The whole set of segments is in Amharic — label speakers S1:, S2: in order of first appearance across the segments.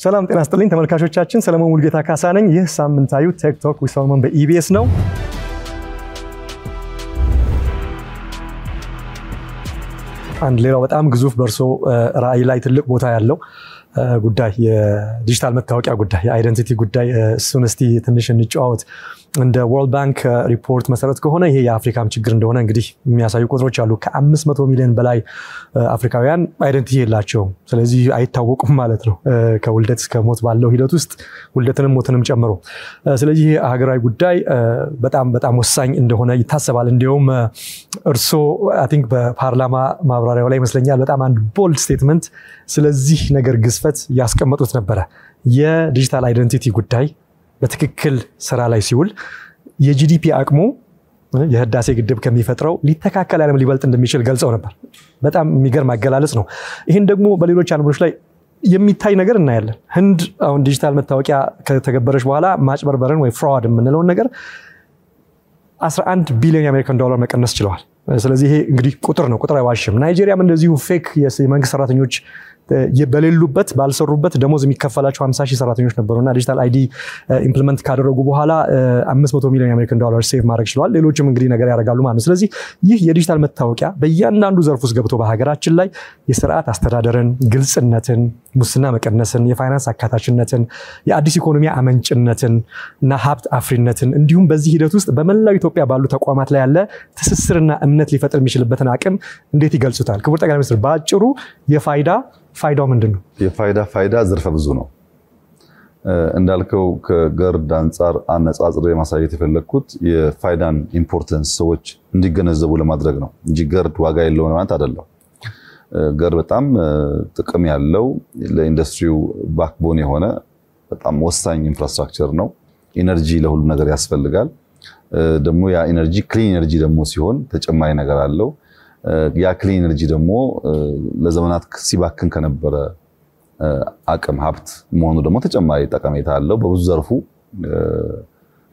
S1: ሰላም ጤና ይስጥልኝ ተመልካቾቻችን ሰለሞን ሙልጌታ ካሳ ነኝ ይህ ሳምንታዩ ቴክቶክ ዊዝ ሰለሞን በኢቢኤስ ነው አንድ ሌላው በጣም ግዙፍ በርሶ ራዕይ ላይ ትልቅ ቦታ ያለው ጉዳይ የዲጂታል መታወቂያ ጉዳይ የአይደንቲቲ ጉዳይ እሱን እስቲ ትንሽ እንጫወት እንደ ወርልድ ባንክ ሪፖርት መሰረት ከሆነ ይሄ የአፍሪካም ችግር እንደሆነ እንግዲህ የሚያሳዩ ቁጥሮች አሉ ከ500 ሚሊዮን በላይ አፍሪካውያን አይደንቲቲ የላቸውም ስለዚህ አይታወቁም ማለት ነው ከውልደት እስከ ሞት ባለው ሂደት ውስጥ ውልደትንም ሞትንም ጨምሮ ስለዚህ ሀገራዊ ጉዳይ በጣም ወሳኝ እንደሆነ ይታሰባል እንዲሁም እርሶ አይ ቲንክ በፓርላማ ማብራሪያው ላይ ይመስለኛል በጣም አንድ ቦልድ ስቴትመንት ስለዚህ ነገር ግዝፈት ያስቀመጡት ነበር የዲጂታል አይደንቲቲ ጉዳይ በትክክል ስራ ላይ ሲውል የጂዲፒ አቅሙ የህዳሴ ግድብ ከሚፈጥረው ሊተካከል ያለም ሊበልጥ እንደሚችል ገልጸው ነበር በጣም የሚገርም አገላለጽ ነው ይሄን ደግሞ በሌሎች ዓለሞች ላይ የሚታይ ነገር እናያለን ህንድ አሁን ዲጂታል መታወቂያ ከተገበረች በኋላ ማጭበርበርን ወይ ፍራውድ የምንለው ነገር 11 ቢሊዮን የአሜሪካን ዶላር መቀነስ ችለዋል ስለዚህ ይሄ እንግዲህ ቁጥር ነው ቁጥር አይዋሽም ናይጄሪያም እንደዚሁ ፌክ የመንግስት ሰራተኞች በሌሉበት ባልሰሩበት ደሞዝ የሚከፈላቸው 50,000 ሰራተኞች ነበሩና ዲጂታል አይዲ ኢምፕሊመንት ካደረጉ በኋላ 500 ሚሊዮን የአሜሪካን ዶላር ሴቭ ማድረግ ችለዋል ሌሎችም እንግዲህ ነገር ያደርጋሉ ማለት ነው ስለዚህ ይህ የዲጂታል መታወቂያ በእያንዳንዱ ዘርፍ ውስጥ ገብቶ በሀገራችን ላይ የስርዓት አስተዳደርን ግልጽነትን ሙስና መቀነስን የፋይናንስ አካታችነትን የአዲስ ኢኮኖሚ አመንጭነትን እና ሀብት አፍሪነትን እንዲሁም በዚህ ሂደት ውስጥ በመላው ኢትዮጵያ ባሉ ተቋማት ላይ ያለ ትስስርና እምነት ሊፈጥር የሚችልበትን አቅም እንዴት ይገልጹታል ክቡር ጠቅላይ ሚኒስትር በአጭሩ ፋይዳው ምንድነው
S2: የፋይዳ ዘርፈ ብዙ ነው እንዳልከው ከገርድ አንፃር አነጻጽሬ ማሳየት የፈለኩት የፋይዳን ኢምፖርታንስ ሰዎች እንዲገነዘቡ ለማድረግ ነው እንጂ ገርድ ዋጋ የለው ማለት አይደለም ገርድ በጣም ጥቅም ያለው ለኢንዱስትሪው ባክቦን የሆነ በጣም ወሳኝ ኢንፍራስትራክቸር ነው ኢነርጂ ለሁሉ ነገር ያስፈልጋል ደግሞ ያ ኢነርጂ ክሊን ኢነርጂ ደግሞ ሲሆን ተጨማሪ ነገር አለው ያ ክሊን ኢነርጂ ደግሞ ለዘመናት ሲባክን ከነበረ አቅም ሀብት መሆኑ ደግሞ ተጨማሪ ጠቀሜታ አለው በብዙ ዘርፉ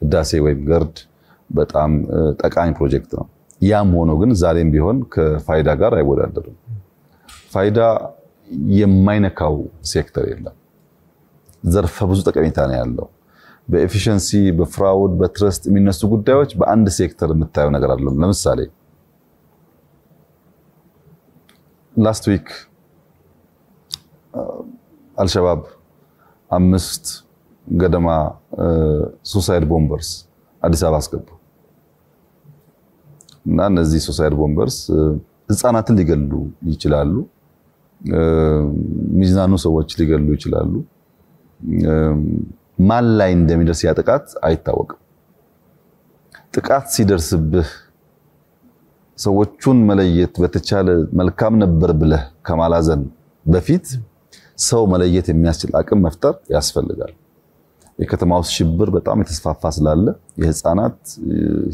S2: ህዳሴ ወይም ገርድ በጣም ጠቃሚ ፕሮጀክት ነው ያም ሆኖ ግን ዛሬም ቢሆን ከፋይዳ ጋር አይወዳደርም ፋይዳ የማይነካው ሴክተር የለም ዘርፈ ብዙ ጠቀሜታ ነው ያለው በኤፊሺየንሲ በፍራውድ በትረስት የሚነሱ ጉዳዮች በአንድ ሴክተር የምታየው ነገር አይደለም ለምሳሌ last week አልሸባብ 5 ገደማ suicide bombers አዲስ አበባ አስገቡ እና እነዚህ suicide bombers ህፃናትን ሊገሉ ይችላሉ ሚዛኑ ሰዎች ሊገሉ ይችላሉ ማን ላይ እንደሚደርስ ያጥቃት አይታወቅም ጥቃት ሲደርስብህ ሰዎቹን መለየት በተቻለ መልካም ነበር ብለህ ከማላዘን በፊት ሰው መለየት የሚያስችል አቅም መፍጠር ያስፈልጋል የከተማው ሽብር በጣም የተስፋፋ ስላለ የህፃናት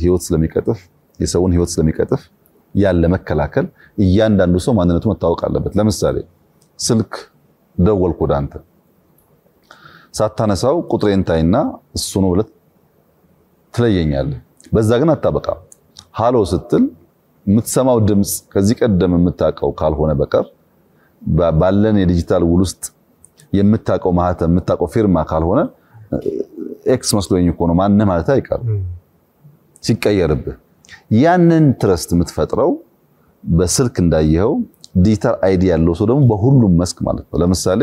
S2: ህይወት ስለሚቀጥፍ የሰውን ህይወት ስለሚቀጥፍ ያለ መከላከል እያንዳንዱ ሰው ማንነቱ መታወቅ አለበት ለምሳሌ ስልክ ደወልኩ ወዳንተ ሳታነሳው ቁጥሬን ታይና እሱ ነው ብለህ ትለየኛለህ በዛ ግን አጣበቃ ሃሎ ስትል የምትሰማው ድምጽ ከዚህ ቀደም የምታቀው ካልሆነ በቀር ባለን የዲጂታል ውል ውስጥ የምታቀው ማህተም የምታቀው ፊርማ ካልሆነ ኤክስ መስሎኝ እኮ ነው ማንነ ማለት አይቀርም ሲቀየርብህ ያንን ትረስት የምትፈጥረው በስልክ እንዳየኸው ዲጂታል አይዲ ያለው ሰው ደግሞ በሁሉም መስክ ማለት ነው ለምሳሌ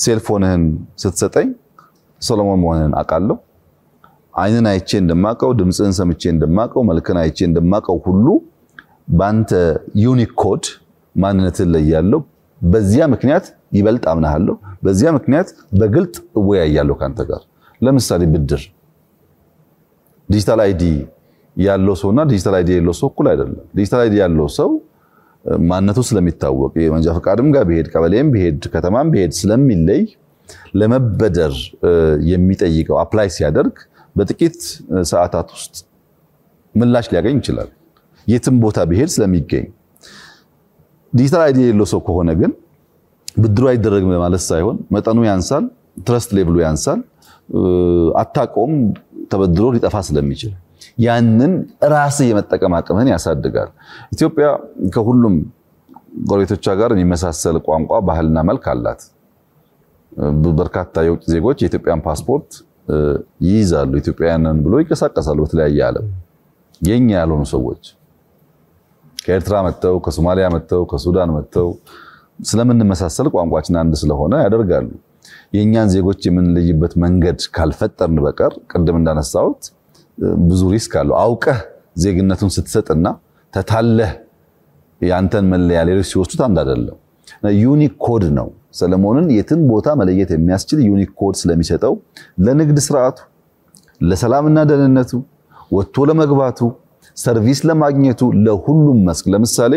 S2: ሴልፎንህን ስትሰጠኝ ሰሎሞን መሆንህን አቃለው አይንን አይቼ እንደማቀው ድምጽን ሰምቼ እንደማቀው መልክን አይቼ እንደማቀው ሁሉ ባንተ ዩኒክ ኮድ ማንነትን ላይ ያለው በዚያ ምክንያት ይበልጥ አምናለሁ በዚያ ምክንያት በግልጥ ወያያለሁ ካንተ ጋር ለምሳሌ ብድር ዲጂታል አይዲ ያለው ሰውና ዲጂታል አይዲ ያለው ሰው እኩል አይደለም ዲጂታል አይዲ ያለው ሰው ማንነቱ ስለሚታወቅ የመንጃ ፈቃድም ጋር ቢሄድ ቀበሌም ቢሄድ ከተማም ቢሄድ ስለሚለይ ለመበደር የሚጠይቀው አፕላይ ሲያደርግ በጥቂት ሰዓታት ውስጥ ምላሽ ሊያገኝ ይችላል የትም ቦታ ቢሄድ ስለሚገኝ ዲጂታል አይዲ የሌለው ሰው ከሆነ ግን ብድሩ አይደረግም ማለት ሳይሆን መጠኑ ያንሳል ትረስት ሌቭሉ ያንሳል አታቆም ተበድሮ ሊጠፋ ስለሚችል ያንን ራስ የመጠቀም አቅምን ያሳድጋል ኢትዮጵያ ከሁሉም ጎረቤቶቿ ጋር የሚመሳሰል ቋንቋ ባህልና መልክ አላት በርካታ የውጭ ዜጎች የኢትዮጵያን ፓስፖርት ይይዛሉ ኢትዮጵያውያንን ብሎ ይንቀሳቀሳሉ በተለያየ ዓለም የኛ ያልሆኑ ሰዎች ከኤርትራ መጥተው ከሶማሊያ መጥተው ከሱዳን መጥተው ስለምንመሳሰል ቋንቋችን አንድ ስለሆነ ያደርጋሉ የኛን ዜጎች የምንለይበት መንገድ ካልፈጠርን በቀር ቅድም እንዳነሳሁት ብዙ ሪስክ አለው አውቀህ ዜግነቱን ስትሰጥና ተታለህ ያንተን መለያ ሌሎች ሲወስዱት አንድ አይደለም ዩኒክ ኮድ ነው ሰለሞንን የትን ቦታ መለየት የሚያስችል ዩኒክ ኮድ ስለሚሰጠው ለንግድ ስርዓቱ ለሰላምና ደህንነቱ ወጥቶ ለመግባቱ ሰርቪስ ለማግኘቱ ለሁሉም መስክ ለምሳሌ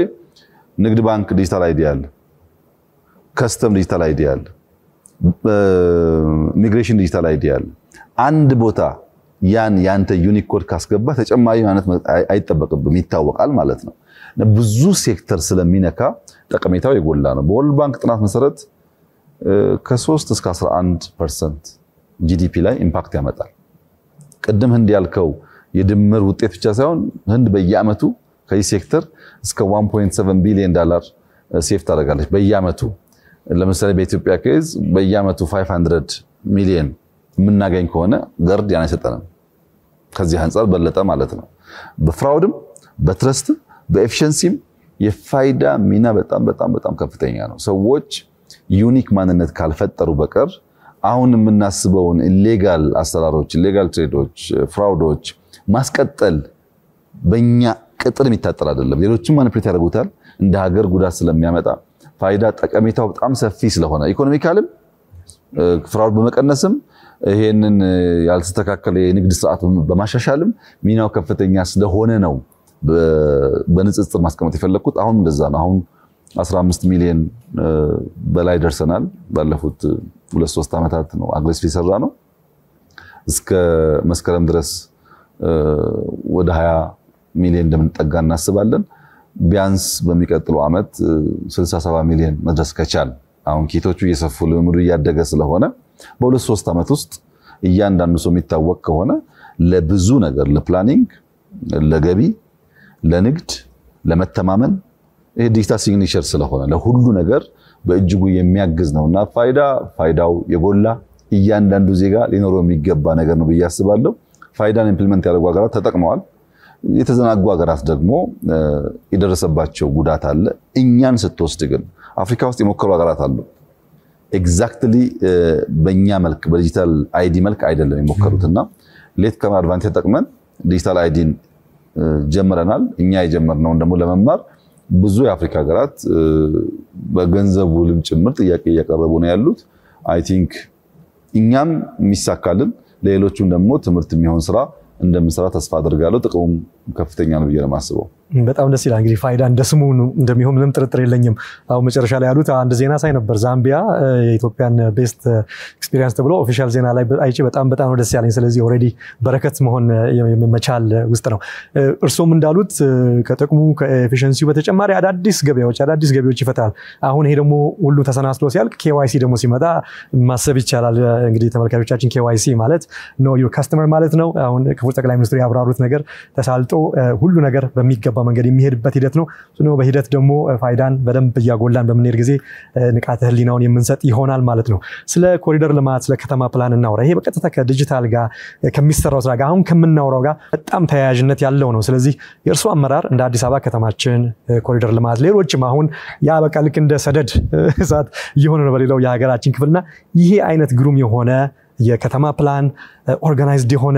S2: ንግድ ባንክ ዲጂታል አይዲ አለ ከስተም ዲጂታል አይዲ አለ ሚግሬሽን ዲጂታል አይዲ አለ አንድ ቦታ ያንተ ዩኒክ ኮድ ካስገባ ተጨማሪ ማለት አይጠበቅብም ይታወቃል ማለት ነው ብዙ ሴክተር ስለሚነካ ጠቀሜታው የጎላ ነው በወርልድ ባንክ ጥናት መሰረት ከ3 እስከ 11% ጂዲፒ ላይ ኢምፓክት ያመጣል ቀደም ህንድ ያልከው የድምር ውጤት ብቻ ሳይሆን ህንድ በየአመቱ ከዚህ ሴክተር እስከ 1.7 ቢሊዮን ዶላር ሴፍ ታደርጋለች በየአመቱ ለምሳሌ በኢትዮጵያ ኬዝ በየአመቱ 500 ሚሊዮን የምናገኝ ከሆነ ገርድ ያን አይሰጠንም ከዚህ አንፃር በለጠ ማለት ነው በፍራውድም በትረስትም በኤፊሺየንሲም የፋይዳ ሚና በጣም ከፍተኛ ነው ሰዎች ዩኒክ ማንነት ካልፈጠሩ በቀር አሁን የምናስበውን ኢሌጋል አሰራሮች ኢሌጋል ትሬዶች ፍራውዶች ማስቀጠል በእኛ ቅጥር የሚታጠር አይደለም ሌሎችም ማኒፕሌት ያደርጉታል እንደ ሀገር ጉዳት ስለሚያመጣ ፋይዳ ጠቀሜታው በጣም ሰፊ ስለሆነ ኢኮኖሚካልም ፍራውድ በመቀነስም ይሄንን ያልተስተካከለ የንግድ ስርዓት በማሻሻልም ሚናው ከፍተኛ ስለሆነ ነው በንጽጽር ማስቀመጥ የፈለኩት አሁን እንደዛ ነው አሁን 15 ሚሊዮን በላይ ደርሰናል ባለፉት 2-3 አመታት ነው አግሬሲቭ ሰራ ነው እስከ መስከረም ድረስ ወደ 20 ሚሊዮን እንደምንጠጋ እናስባለን ቢያንስ በሚቀጥለው አመት 67 ሚሊዮን መድረስ ከቻል አሁን ኪቶቹ እየሰፉ ልምዱ እያደገ ስለሆነ በ2-3 አመት ውስጥ እያንዳንዱ ሰው የሚታወቅ ከሆነ ለብዙ ነገር ለፕላኒንግ ለገቢ ለንግድ ለመተማመን ይሄ ዲጂታል ሲግኒቸር ስለሆነ ለሁሉ ነገር በእጅጉ የሚያግዝ ነውና ፋይዳው የጎላ እያንዳንዱ ዜጋ ሊኖረው የሚገባ ነገር ነው በያስባለሁ ፋይዳን ኢምፕሊመንት ያደርጉ ሀገራት ተጠቅመዋል የተዘናጉ ሀገራት ደግሞ የደረሰባቸው ጉዳት አለ እኛን ስትወስድ ግን አፍሪካ ውስጥ የሞከሩ ሀገራት አሉ ኤግዛክትሊ በእኛ መልክ በዲጂታል አይዲ መልክ አይደለም የሞከሩትና ሌት ከመር አድቫንቴጅ ተጠቅመን ዲጂታል አይዲን ጀምረናል እኛ የጀመርነው ደግሞ ለመማር ብዙ የአፍሪካ ሀገራት በገንዘቡ ልምጭምር ጥያቄ እያቀረቡ ነው ያሉት አይ ቲንክ እኛም የሚሳካልን ለሌሎቹም ደግሞ ትምህርት የሚሆን ስራ እንደምንሰራ ተስፋ አደርጋለሁ ጥቅሙም ከፍተኛ ነው በየማስበው
S1: በጣም ደስ ይላል እንግዲህ ፋይዳ እንደስሙ እንደሚሆን ምንም ጥርጥር የለኝም አሁን መጨረሻ ላይ ያሉት አንድ ዜና ሳይ ነበር ዛምቢያ የኢትዮጵያን ቤስት ኤክስፒሪየንስ ተብሎ ኦፊሻል ዜና ላይ አይጪ በጣም ነው ደስ ያለኝ ስለዚህ ኦሬዲ በረከት መሆን መቻል ውስጥ ነው እርሶም እንዳሉት ከጥቅሙ ከኤፊሺየንሲው በተጨማሪ አዳዲስ ገቢዎች ይፈታል አሁን ይሄ ደግሞ ሁሉ ተሰናስሎ ሲያልቅ KYC ደግሞ ሲመጣ ማሰብ ይቻላል እንግዲህ ተመልካቾቻችን KYC ማለት ኖ ዩር ካስተመር ማለት ነው አሁን ክቡር ጠቅላይ ሚኒስትሩ ያብራሩት ነገር ተሳልጦ ሁሉ ነገር በሚገባ መንገድ የሚሄድበት ሂደት ነው በሂደት ደግሞ ፋይዳን በደንብ ያጎላን በመነር ጊዜ ንቃተ ህሊናውን የምንሰጥ ይሆናል ማለት ነው ስለ ኮሪደር ልማት ስለ ከተማ ፕላን እናውራ ይሄ በቀጥታ ከዲጂታል ጋር ከሚሰራው ስራ ጋር አሁን ከምናወራው ጋር በጣም ተያያዥነት ያለው ነው ስለዚህ የእርሱ አመራር እንደ አዲስ አበባ ከተማችን ኮሪደር ልማት ሌሎችም አሁን ያ በቃ ልክ እንደ ሰደድ እሳት እየሆነ ነው በሌላው የሀገራችን ክፍልና ይሄ አይነት ግሩም የሆነ የከተማ ፕላን ኦርጋናይዝድ የሆነ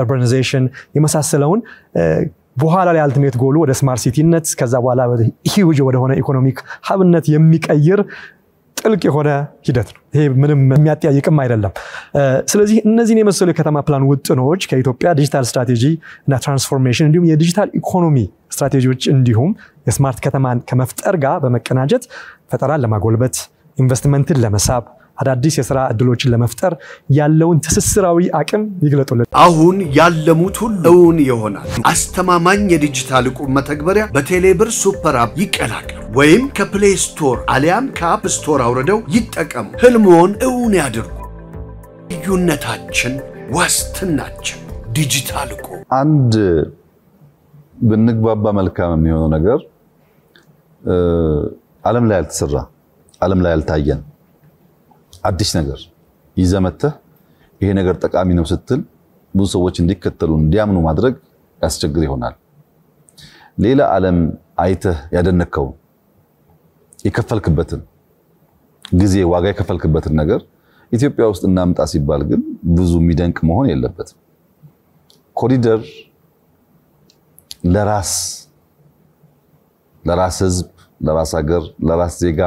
S1: አርባናይዜሽን የመሳሰለውን በኋላ ላይ አልቲሜት ጎሉ ወደ ስማርት ሲቲነት ከዛ በኋላ ሂውጅ ወደ ሆነ ኢኮኖሚክ ሀብነት የሚቀይር ጥልቅ የሆነ ሂደት ነው ይሄ ምንም የሚያጠያይቅም አይደለም ስለዚህ እነዚህን የመሰሉ የከተማ ፕላን ውጥኖች ከኢትዮጵያ ዲጂታል ስትራቴጂ እና ትራንስፎርሜሽን እንዲሁም የዲጂታል ኢኮኖሚ ስትራቴጂዎች እንዲሁም የስማርት ከተማን ከመፍጠር ጋር በመቀናጀት ፈጠራን ለማጎልበት ኢንቨስትመንትን ለመሳብ አዳዲስ የሥራ እድሎችን ለመፍጠር ያለውን ትስስራዊ አቅም ይግለጡልን
S3: አሁን ያለሙት ሁሉ እውን ይሆናል አስተማማኝ የዲጂታል ቁም መተግበሪያ በቴሌብር ሱፐር አፕ ይቀላቀሉ ወይም ከፕሌይ ስቶር አሊያም ከአፕ ስቶር አውርደው ይጠቀሙ ህልሞን እውን ያድርጉ ልዩነታችን ዋስትናችን ዲጂታል ቁም
S2: አንድ ብንግባባ መልካም የሚሆነው ነገር ዓለም ላይ ያልተሰራ ዓለም ላይ ያልታየን አዲስ ነገር ይዘመተህ ይሄ ነገር ጠቃሚ ነው ስትል ብዙ ሰዎች እንዲከተሉ እንዲያምኑ ማድረግ ያስቸግር ይሆናል። ሌላ ዓለም አይተህ ያደነከው የከፈልክበትን ጊዜ ዋጋ የከፈልክበትን ነገር ኢትዮጵያ ውስጥ እናምጣ ሲባል ግን ብዙ የሚደንቅ መሆን የለበትም። ኮሪደር ለራስ ህዝብ፣ ለራስ ሀገር፣ ለራስ ዜጋ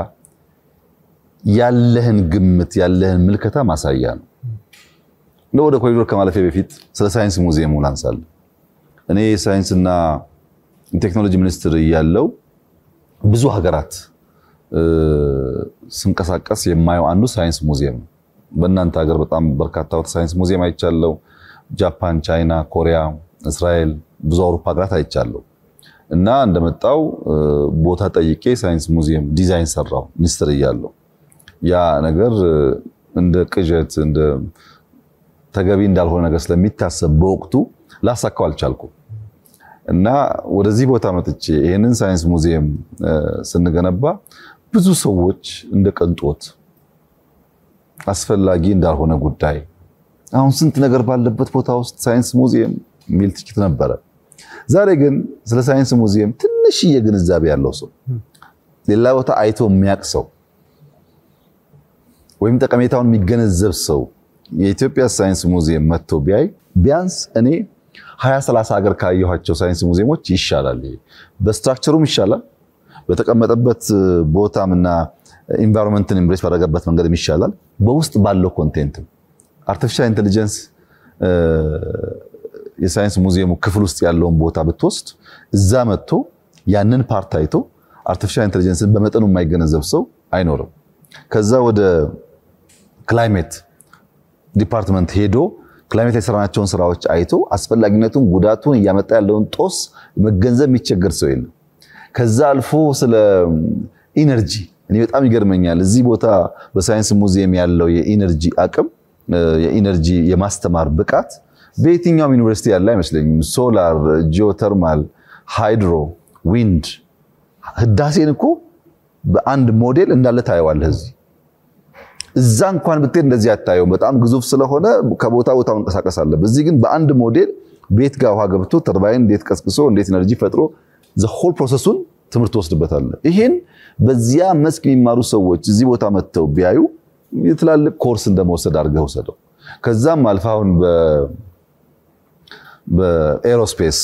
S2: ያለህን ግምት ያለህን ምልከታ ማሳያ ነው። ወደ ኮሪደር ከማለፌ በፊት ስለ ሳይንስ ሙዚየም ላንሳለን። እኔ ሳይንስና ቴክኖሎጂ ሚኒስትር ያለው ብዙ ሀገራት ስንቀሳቀስ የማየው አንዱ ሳይንስ ሙዚየም ነው። በእናንተ ሀገር በጣም በርካታ ሳይንስ ሙዚየም አይቻለው። ጃፓን፣ ቻይና፣ ኮሪያ፣ እስራኤል ብዙ አውሮፓ ሀገራት አይቻለው እና እንደመጣው ቦታ ጠይቄ ሳይንስ ሙዚየም ዲዛይን ሰራው ሚኒስትር እያለው ያ ነገር እንደ ቅዠት እንደ ተገቢ እንዳልሆነ ነገር ስለሚታሰብ በወቅቱ ላሳካው አልቻልኩም እና ወደዚህ ቦታ መጥቼ ይሄንን ሳይንስ ሙዚየም ስንገነባ ብዙ ሰዎች እንደ ቅንጦት አስፈላጊ እንዳልሆነ ጉዳይ አሁን ስንት ነገር ባለበት ቦታ ውስጥ ሳይንስ ሙዚየም ሚል ትችት ነበረ። ዛሬ ግን ስለ ሳይንስ ሙዚየም ትንሽ የግንዛቤ ያለው ሰው ሌላ ቦታ አይቶ የሚያቅ ሰው ወይም ጠቀሜታውን የሚገነዘብ ሰው የኢትዮጵያ ሳይንስ ሙዚየም መጥቶ ቢያይ ቢያንስ እኔ 20-30 ሀገር ካየኋቸው ሳይንስ ሙዚየሞች ይሻላል። በስትራክቸሩም ይሻላል፣ በተቀመጠበት ቦታምና ኢንቫይሮንመንትን ኢምብሬስ ባደረገበት መንገድም ይሻላል። በውስጥ ባለው ኮንቴንት አርቲፊሻል ኢንተለጀንስ የሳይንስ ሙዚየሙ ክፍል ውስጥ ያለውን ቦታ ብትወስድ እዛ መጥቶ ያንን ፓርት አይቶ አርቲፊሻል ኢንተለጀንስን በመጠኑ የማይገነዘብ ሰው አይኖርም። ከዛ ወደ ክላይሜት ዲፓርትመንት ሄዶ ክላይሜት የሰራናቸውን ስራዎች አይቶ አስፈላጊነቱን ጉዳቱን እያመጣ ያለውን ጦስ መገንዘብ የሚቸገር ሰው የለም። ከዛ አልፎ ስለ ኢነርጂ እኔ በጣም ይገርመኛል። እዚህ ቦታ በሳይንስ ሙዚየም ያለው የኢነርጂ አቅም የኢነርጂ የማስተማር ብቃት በየትኛውም ዩኒቨርሲቲ ያለ አይመስለኝም። ሶላር፣ ጂኦተርማል፣ ሃይድሮ፣ ዊንድ ህዳሴን እኮ በአንድ ሞዴል እንዳለ ታየዋለህ። እዛ እንኳን ብትሄድ እንደዚህ አታየውም። በጣም ግዙፍ ስለሆነ ከቦታ ቦታ መንቀሳቀስ አለበት። እዚህ ግን በአንድ ሞዴል ቤት ጋር ውሃ ገብቶ ተርባይን እንዴት ቀስቅሶ እንዴት ኢነርጂ ፈጥሮ the whole ፕሮሰሱን ትምህርት ወስድበታለህ። ይሄን በዚያ መስክ የሚማሩ ሰዎች እዚህ ቦታ መጥተው ቢያዩ የትላልቅ ኮርስ እንደመወሰድ አድርገው ወሰደው። ከዛም አልፋውን በኤሮስፔስ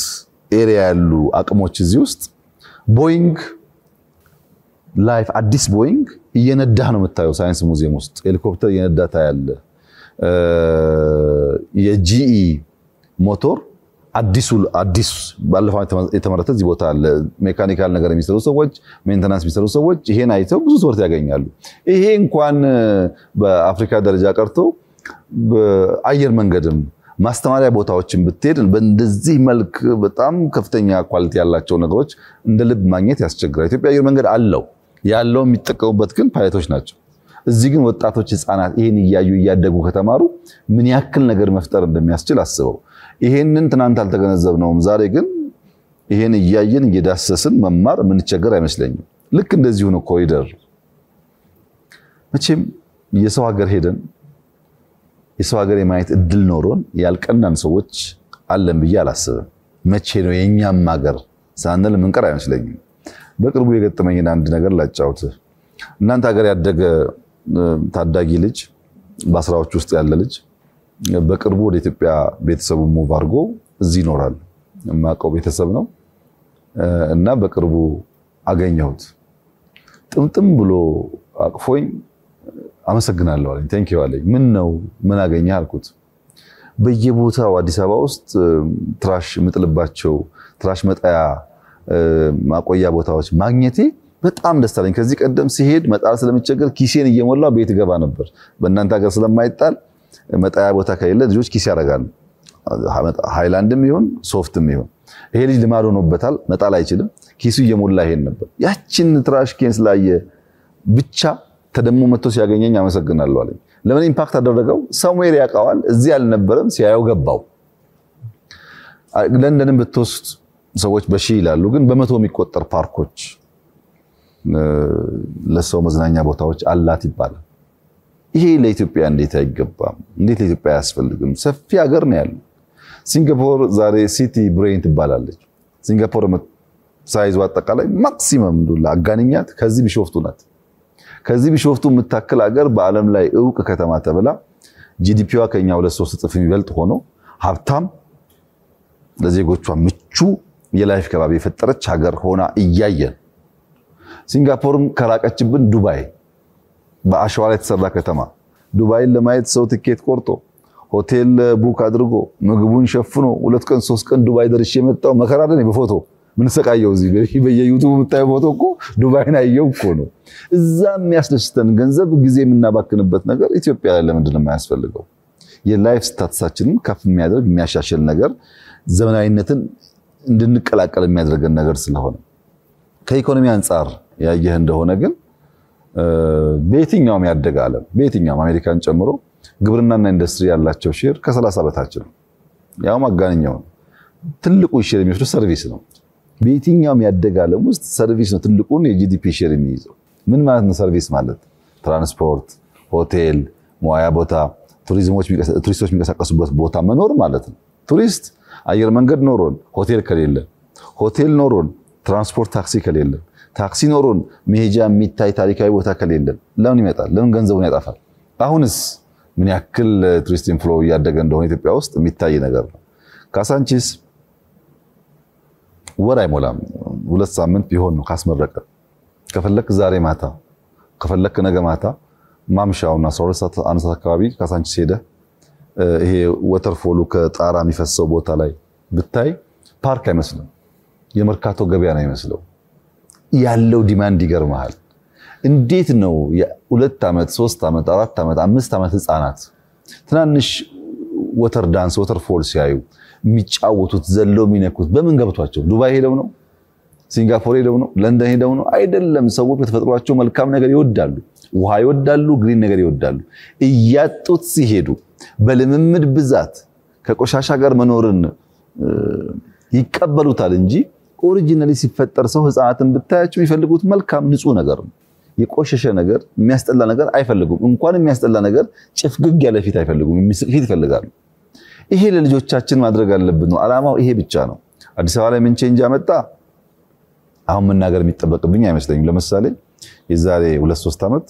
S2: ኤሪያ ያሉ አቅሞች እዚህ ውስጥ ቦይንግ ላይፍ አዲስ ቦይንግ እየነዳ ነው የምታየው። ሳይንስ ሙዚየም ውስጥ ሄሊኮፕተር እየነዳ ታያለ። የጂኢ ሞተር አዲስ ባለፈው የተመረተ እዚህ ቦታ አለ። ሜካኒካል ነገር የሚሰሩ ሰዎች ሜንቴናንስ የሚሰሩ ሰዎች ይሄን አይተው ብዙ ትምህርት ያገኛሉ። ይሄ እንኳን በአፍሪካ ደረጃ ቀርቶ በአየር መንገድም ማስተማሪያ ቦታዎችን ብትሄድ በእንደዚህ መልክ በጣም ከፍተኛ ኳሊቲ ያላቸው ነገሮች እንደ ልብ ማግኘት ያስቸግራል። ኢትዮጵያ አየር መንገድ አለው ያለው የሚጠቀሙበት ግን ፓይለቶች ናቸው። እዚህ ግን ወጣቶች ህፃናት ይሄን እያዩ እያደጉ ከተማሩ ምን ያክል ነገር መፍጠር እንደሚያስችል አስበው። ይሄንን ትናንት አልተገነዘብነውም። ዛሬ ግን ይሄን እያየን እየዳሰስን መማር የምንቸገር አይመስለኝም። ልክ እንደዚህ ሆኖ ኮሪደር መቼም የሰው ሀገር ሄደን የሰው ሀገር የማየት እድል ኖሮን ያልቀናን ሰዎች አለን ብዬ አላስብም። መቼ ነው የኛም ሀገር ሳንል ምንቀር አይመስለኝም። በቅርቡ የገጠመኝን አንድ ነገር ላጫውት። እናንተ ሀገር ያደገ ታዳጊ ልጅ በአስራዎች ውስጥ ያለ ልጅ በቅርቡ ወደ ኢትዮጵያ ቤተሰቡ ሙቭ አድርጎ እዚህ ይኖራል። የማውቀው ቤተሰብ ነው እና በቅርቡ አገኘሁት። ጥምጥም ብሎ አቅፎኝ አመሰግናለሁ አለኝ። ቴንኪው አለኝ። ምን ነው ምን አገኘህ አልኩት። በየቦታው አዲስ አበባ ውስጥ ትራሽ ምጥልባቸው ትራሽ መጣያ ማቆያ ቦታዎች ማግኘቴ በጣም ደስ አለኝ። ከዚህ ቀደም ሲሄድ መጣል ስለምቸገር ኪሴን እየሞላው ቤት ገባ ነበር። በእናንተ ሀገር ስለማይጣል መጣያ ቦታ ከሌለ ልጆች ኪስ ያደርጋሉ። ሃይላንድም ይሁን ሶፍትም ይሁን ይሄ ልጅ ልማድ ሆኖበታል። መጣል አይችልም። ኪሱ እየሞላ ይሄን ነበር። ያችን ትራሽ ኬን ስላየ ብቻ ተደሞ መጥቶ ሲያገኘኝ አመሰግናለሁ አለኝ። ለምን ኢምፓክት አደረገው? ሰምዌር ያውቀዋል። እዚህ አልነበረም፣ ሲያየው ገባው። ለንደንም ብትወስድ ሰዎች በሺ ይላሉ፣ ግን በመቶ የሚቆጠር ፓርኮች ለሰው መዝናኛ ቦታዎች አላት ይባላል። ይሄ ለኢትዮጵያ እንዴት አይገባም? እንዴት ለኢትዮጵያ አያስፈልግም? ሰፊ ሀገር ነው ያለው። ሲንጋፖር ዛሬ ሲቲ ብሬን ትባላለች። ሲንጋፖር ሳይዝ አጠቃላይ ማክሲመም ዱላ አጋንኛት ከዚህ ቢሾፍቱ ናት። ከዚህ ቢሾፍቱ የምታክል ሀገር በዓለም ላይ ዕውቅ ከተማ ተብላ ጂዲፒዋ ከኛ 2-3 እጥፍ የሚበልጥ ሆኖ ሀብታም ለዜጎቿ ምቹ የላይፍ ከባቢ የፈጠረች ሀገር ሆና እያየን ሲንጋፖርም ከራቀችብን ዱባይ በአሸዋ ላይ የተሰራ ከተማ ዱባይን ለማየት ሰው ትኬት ቆርጦ ሆቴል ቡክ አድርጎ ምግቡን ሸፍኖ 2 ቀን 3 ቀን ዱባይ ደርሼ መጣው መከራ አይደል በፎቶ ምን ሰቃየው እዚህ በየዩቲዩብ የምታየው ፎቶ እኮ ዱባይን አየው እኮ ነው። እዛ የሚያስደስተን ገንዘብ ጊዜ የምናባክንበት ነገር ኢትዮጵያ ላይ ለምንድን ነው የማያስፈልገው? የላይፍ ስታተሳችንን ከፍ የሚያደርግ የሚያሻሽል ነገር ዘመናዊነትን እንድንቀላቀል የሚያደርገን ነገር ስለሆነ ከኢኮኖሚ አንፃር ያየህ እንደሆነ ግን በየትኛውም ያደገ ዓለም በየትኛውም አሜሪካን ጨምሮ ግብርናና ኢንዱስትሪ ያላቸው ሼር ከ30 በታች ነው። ያው ማጋነኛው ትልቁ ሼር የሚወስደው ሰርቪስ ነው። በየትኛውም ያደገ ዓለም ውስጥ ሰርቪስ ነው ትልቁን የጂዲፒ ሼር የሚይዘው። ምን ማለት ነው ሰርቪስ ማለት? ትራንስፖርት፣ ሆቴል፣ መዋያ ቦታ፣ ቱሪስቶች የሚንቀሳቀሱበት ቦታ መኖር ማለት ነው። ቱሪስት አየር መንገድ ኖሮን ሆቴል ከሌለ፣ ሆቴል ኖሮን ትራንስፖርት ታክሲ ከሌለ፣ ታክሲ ኖሮን መሄጃ የሚታይ ታሪካዊ ቦታ ከሌለ ለምን ይመጣል? ለምን ገንዘቡን ያጠፋል? አሁንስ ምን ያክል ቱሪስት ኢንፍሎ እያደገ እንደሆነ ኢትዮጵያ ውስጥ የሚታይ ነገር ነው። ካሳንቺስ ወር አይሞላም 2 ሳምንት ቢሆን ነው ካስመረቀ። ከፈለክ ዛሬ ማታ ከፈለክ ነገ ማታ ማምሻውና 12 ሰዓት አንሳ አካባቢ ካሳንቺስ ሄደ ይሄ ወተርፎሉ ከጣራ የሚፈሰው ቦታ ላይ ብታይ ፓርክ አይመስልም፣ የመርካቶ ገበያ ነው የሚመስለው። ያለው ዲማንድ ይገርማል። እንዴት ነው የ2 ዓመት 3 ዓመት 4 ዓመት 5 ዓመት ህፃናት ትናንሽ ወተር ዳንስ ወተርፎል ሲያዩ የሚጫወቱት ዘለው የሚነኩት በምን ገብቷቸው? ዱባይ ሄደው ነው? ሲንጋፖር ሄደው ነው? ለንደን ሄደው ነው? አይደለም። ሰዎች በተፈጥሯቸው መልካም ነገር ይወዳሉ፣ ውሃ ይወዳሉ፣ ግሪን ነገር ይወዳሉ። እያጡት ሲሄዱ በልምምድ ብዛት ከቆሻሻ ጋር መኖርን ይቀበሉታል እንጂ ኦሪጂናሊ ሲፈጠር ሰው ህፃናትን ብታያቸው የሚፈልጉት መልካም ንጹህ ነገር ነው። የቆሸሸ ነገር የሚያስጠላ ነገር አይፈልጉም። እንኳን የሚያስጠላ ነገር ጭፍግግ ያለ ፊት አይፈልጉም፣ የሚስቅ ፊት ይፈልጋሉ። ይሄ ለልጆቻችን ማድረግ አለብን ነው ዓላማው። ይሄ ብቻ ነው። አዲስ አበባ ላይ ምን ቼንጅ አመጣ አሁን መናገር የሚጠበቅብኝ አይመስለኝም። ለምሳሌ የዛሬ 2-3 ዓመት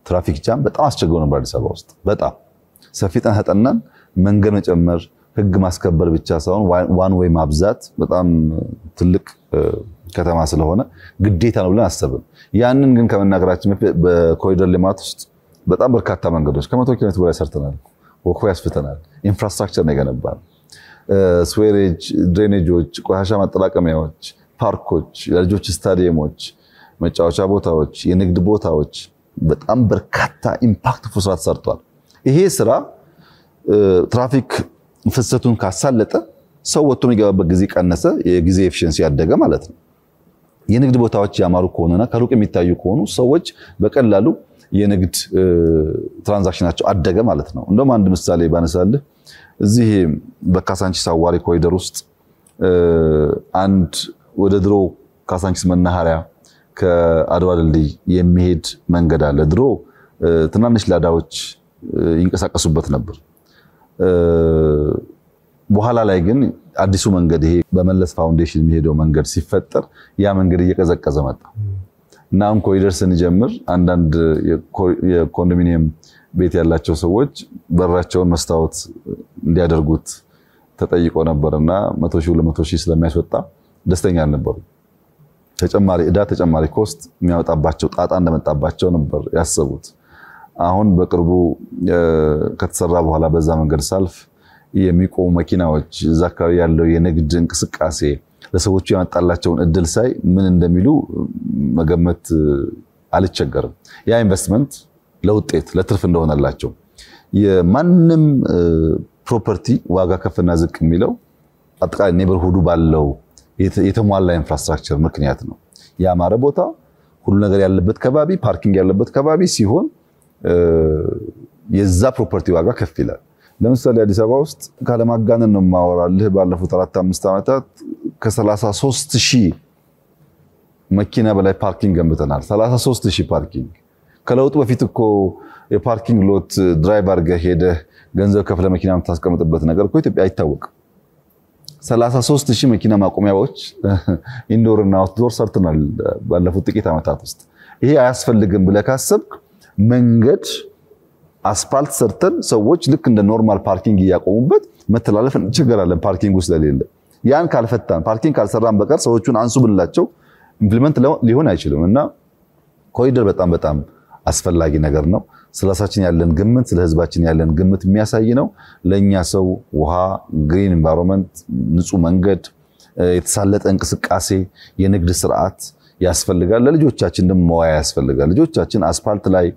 S2: ትራፊክ ጃም በጣም አስቸግሮ ነበር አዲስ አበባ ውስጥ። በጣም ሰፊ ጥናት ተጠናን። መንገድ መጨመር ህግ ማስከበር ብቻ ሳይሆን ዋን ዌይ ማብዛት በጣም ትልቅ ከተማ ስለሆነ ግዴታ ነው ብለን አሰብን። ያንን ግን ከመናገራችን በኮሪደር ልማት ውስጥ በጣም በርካታ መንገዶች ከ100 ኪሎ ሜትር በላይ ሰርተናል። ወኮ ያስፍተናል። ኢንፍራስትራክቸር ነው የገነባን። ስዌሬጅ፣ ድሬኔጆች፣ ቆሻሻ ማጠራቀሚያዎች፣ ፓርኮች፣ የልጆች ስታዲየሞች፣ መጫወቻ ቦታዎች፣ የንግድ ቦታዎች በጣም በርካታ ኢምፓክትፉል ስራ ተሰርቷል። ይሄ ስራ ትራፊክ ፍሰቱን ካሳለጠ ሰው ወጥቶ የሚገባበት ጊዜ ቀነሰ፣ የጊዜ ኤፊሺየንሲ ያደገ ማለት ነው። የንግድ ቦታዎች ያማሩ ከሆነና ከሩቅ የሚታዩ ከሆኑ ሰዎች በቀላሉ የንግድ ትራንዛክሽናቸው አደገ ማለት ነው። እንደውም አንድ ምሳሌ ባነሳልህ እዚህ በካሳንቺስ አዋሪ ኮሪደር ውስጥ አንድ ወደ ድሮ ካሳንቺስ መናኸሪያ ከአድዋ ድልድይ የሚሄድ መንገድ አለ። ድሮ ትናንሽ ላዳዎች ይንቀሳቀሱበት ነበር። በኋላ ላይ ግን አዲሱ መንገድ ይሄ በመለስ ፋውንዴሽን የሚሄደው መንገድ ሲፈጠር ያ መንገድ እየቀዘቀዘ መጣ እና አሁን ኮሪደር ስንጀምር አንዳንድ የኮንዶሚኒየም ቤት ያላቸው ሰዎች በራቸውን መስታወት እንዲያደርጉት ተጠይቆ ነበርና 100,000 200,000 ስለሚያስወጣ ደስተኛ አልነበሩ። ተጨማሪ ዕዳ ተጨማሪ ኮስት የሚያወጣባቸው ጣጣ እንደመጣባቸው ነበር ያሰቡት። አሁን በቅርቡ ከተሰራ በኋላ በዛ መንገድ ሳልፍ የሚቆሙ መኪናዎች እዛ አካባቢ ያለው የንግድ እንቅስቃሴ ለሰዎቹ ያመጣላቸውን እድል ሳይ ምን እንደሚሉ መገመት አልቸገርም። ያ ኢንቨስትመንት ለውጤት ለትርፍ እንደሆነላቸው የማንም ፕሮፐርቲ ዋጋ ከፍና ዝቅ የሚለው አጠቃላይ ኔበርሁዱ ባለው የተሟላ ኢንፍራስትራክቸር ምክንያት ነው። ያማረ ቦታ ሁሉ ነገር ያለበት ከባቢ ፓርኪንግ ያለበት ከባቢ ሲሆን የዛ ፕሮፐርቲ ዋጋ ከፍ ይላል። ለምሳሌ አዲስ አበባ ውስጥ ካለማጋነን ነው ማወራልህ ባለፉት 4-5 ዓመታት ከ33,000 መኪና በላይ ፓርኪንግ ገንብተናል። 33,000 ፓርኪንግ ከለውጡ በፊት እኮ የፓርኪንግ ሎት ድራይቭ አድርገህ ሄደህ ገንዘብ ከፍለ መኪና የምታስቀምጥበት ነገር እኮ ኢትዮጵያ አይታወቅም። 33000 መኪና ማቆሚያዎች ኢንዶር እና አውትዶር ሰርተናል ባለፉት ጥቂት ዓመታት ውስጥ። ይሄ አያስፈልግም ብለህ ካሰብክ መንገድ አስፋልት ሰርተን ሰዎች ልክ እንደ ኖርማል ፓርኪንግ እያቆሙበት መተላለፍ እንችግራለን ፓርኪንግ ውስጥ ለሌለ። ያን ካልፈታን ፓርኪንግ ካልሰራን በቀር ሰዎቹን አንሱ ብንላቸው ኢምፕሊመንት ሊሆን አይችልም እና ኮሪደር በጣም አስፈላጊ ነገር ነው። ስለራሳችን ያለን ግምት ስለ ህዝባችን ያለን ግምት የሚያሳይ ነው። ለኛ ሰው ውሃ፣ ግሪን ኢንቫይሮንመንት፣ ንጹህ መንገድ፣ የተሳለጠ እንቅስቃሴ፣ የንግድ ስርዓት ያስፈልጋል። ለልጆቻችን ደግሞ መዋያ ያስፈልጋል። ልጆቻችን አስፋልት ላይ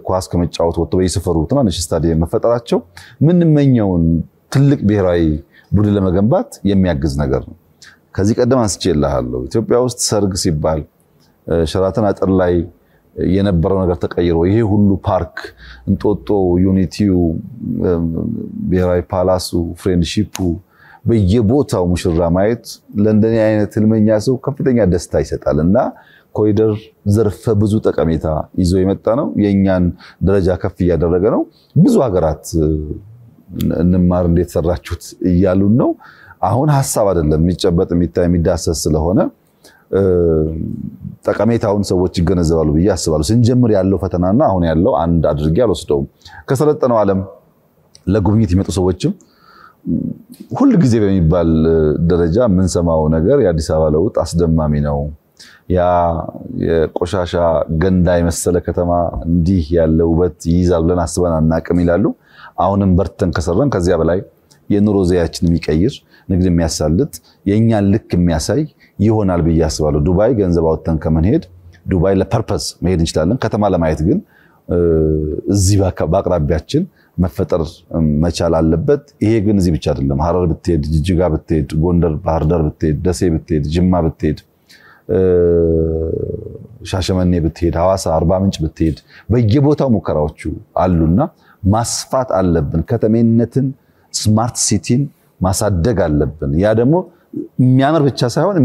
S2: ኳስ ከመጫወት ወጥተው በየሰፈሩ ትናንሽ ስታዲየም መፈጠራቸው ምንመኘውን ትልቅ ብሔራዊ ቡድን ለመገንባት የሚያግዝ ነገር ነው። ከዚህ ቀደም አንስቼልሃለሁ። ኢትዮጵያ ውስጥ ሰርግ ሲባል ሸራተን አጥር ላይ የነበረው ነገር ተቀይሮ ይሄ ሁሉ ፓርክ እንጦጦ፣ ዩኒቲው፣ ብሔራዊ ፓላሱ፣ ፍሬንድሺፑ በየቦታው ሙሽራ ማየት ለእንደኔ አይነት ህልመኛ ሰው ከፍተኛ ደስታ ይሰጣልና ኮሪደር ዘርፈ ብዙ ጠቀሜታ ይዞ የመጣ ነው። የኛን ደረጃ ከፍ እያደረገ ነው። ብዙ ሀገራት እንማር እንዴት ሰራችሁት እያሉን ነው። አሁን ሐሳብ አይደለም የሚጨበጥ የሚታይ የሚዳሰስ ስለሆነ ጠቀሜታውን ሰዎች ይገነዘባሉ ብዬ አስባለሁ። ስንጀምር ያለው ፈተናና አሁን ያለው አንድ አድርጌ አልወስደውም። ከሰለጠነው ዓለም ለጉብኝት የሚመጡ ሰዎችም ሁሉ ጊዜ በሚባል ደረጃ የምንሰማው ነገር የአዲስ አበባ ለውጥ አስደማሚ ነው፣ ያ የቆሻሻ ገንዳ የመሰለ ከተማ እንዲህ ያለ ውበት ይይዛል ብለን አስበን አናቅም ይላሉ። አሁንም በርተን ከሰራን ከዚያ በላይ የኑሮ ዘያችን የሚቀይር ንግድ የሚያሳልጥ የኛን ልክ የሚያሳይ ይሆናል ብዬ አስባለሁ። ዱባይ ገንዘብ አውጥተን ከመንሄድ ዱባይ ለፐርፐስ መሄድ እንችላለን። ከተማ ለማየት ግን እዚህ በአቅራቢያችን መፈጠር መቻል አለበት። ይሄ ግን እዚህ ብቻ አይደለም። ሐረር ብትሄድ፣ ጅጅጋ ብትሄድ፣ ጎንደር፣ ባህር ዳር ብትሄድ፣ ደሴ ብትሄድ፣ ጅማ ብትሄድ፣ ሻሸመኔ ብትሄድ፣ ሐዋሳ፣ አርባ ምንጭ ብትሄድ በየቦታው ሙከራዎቹ አሉና ማስፋት አለብን። ከተሜነትን ስማርት ሲቲን ማሳደግ አለብን። ያ ደግሞ የሚያምር ብቻ ሳይሆን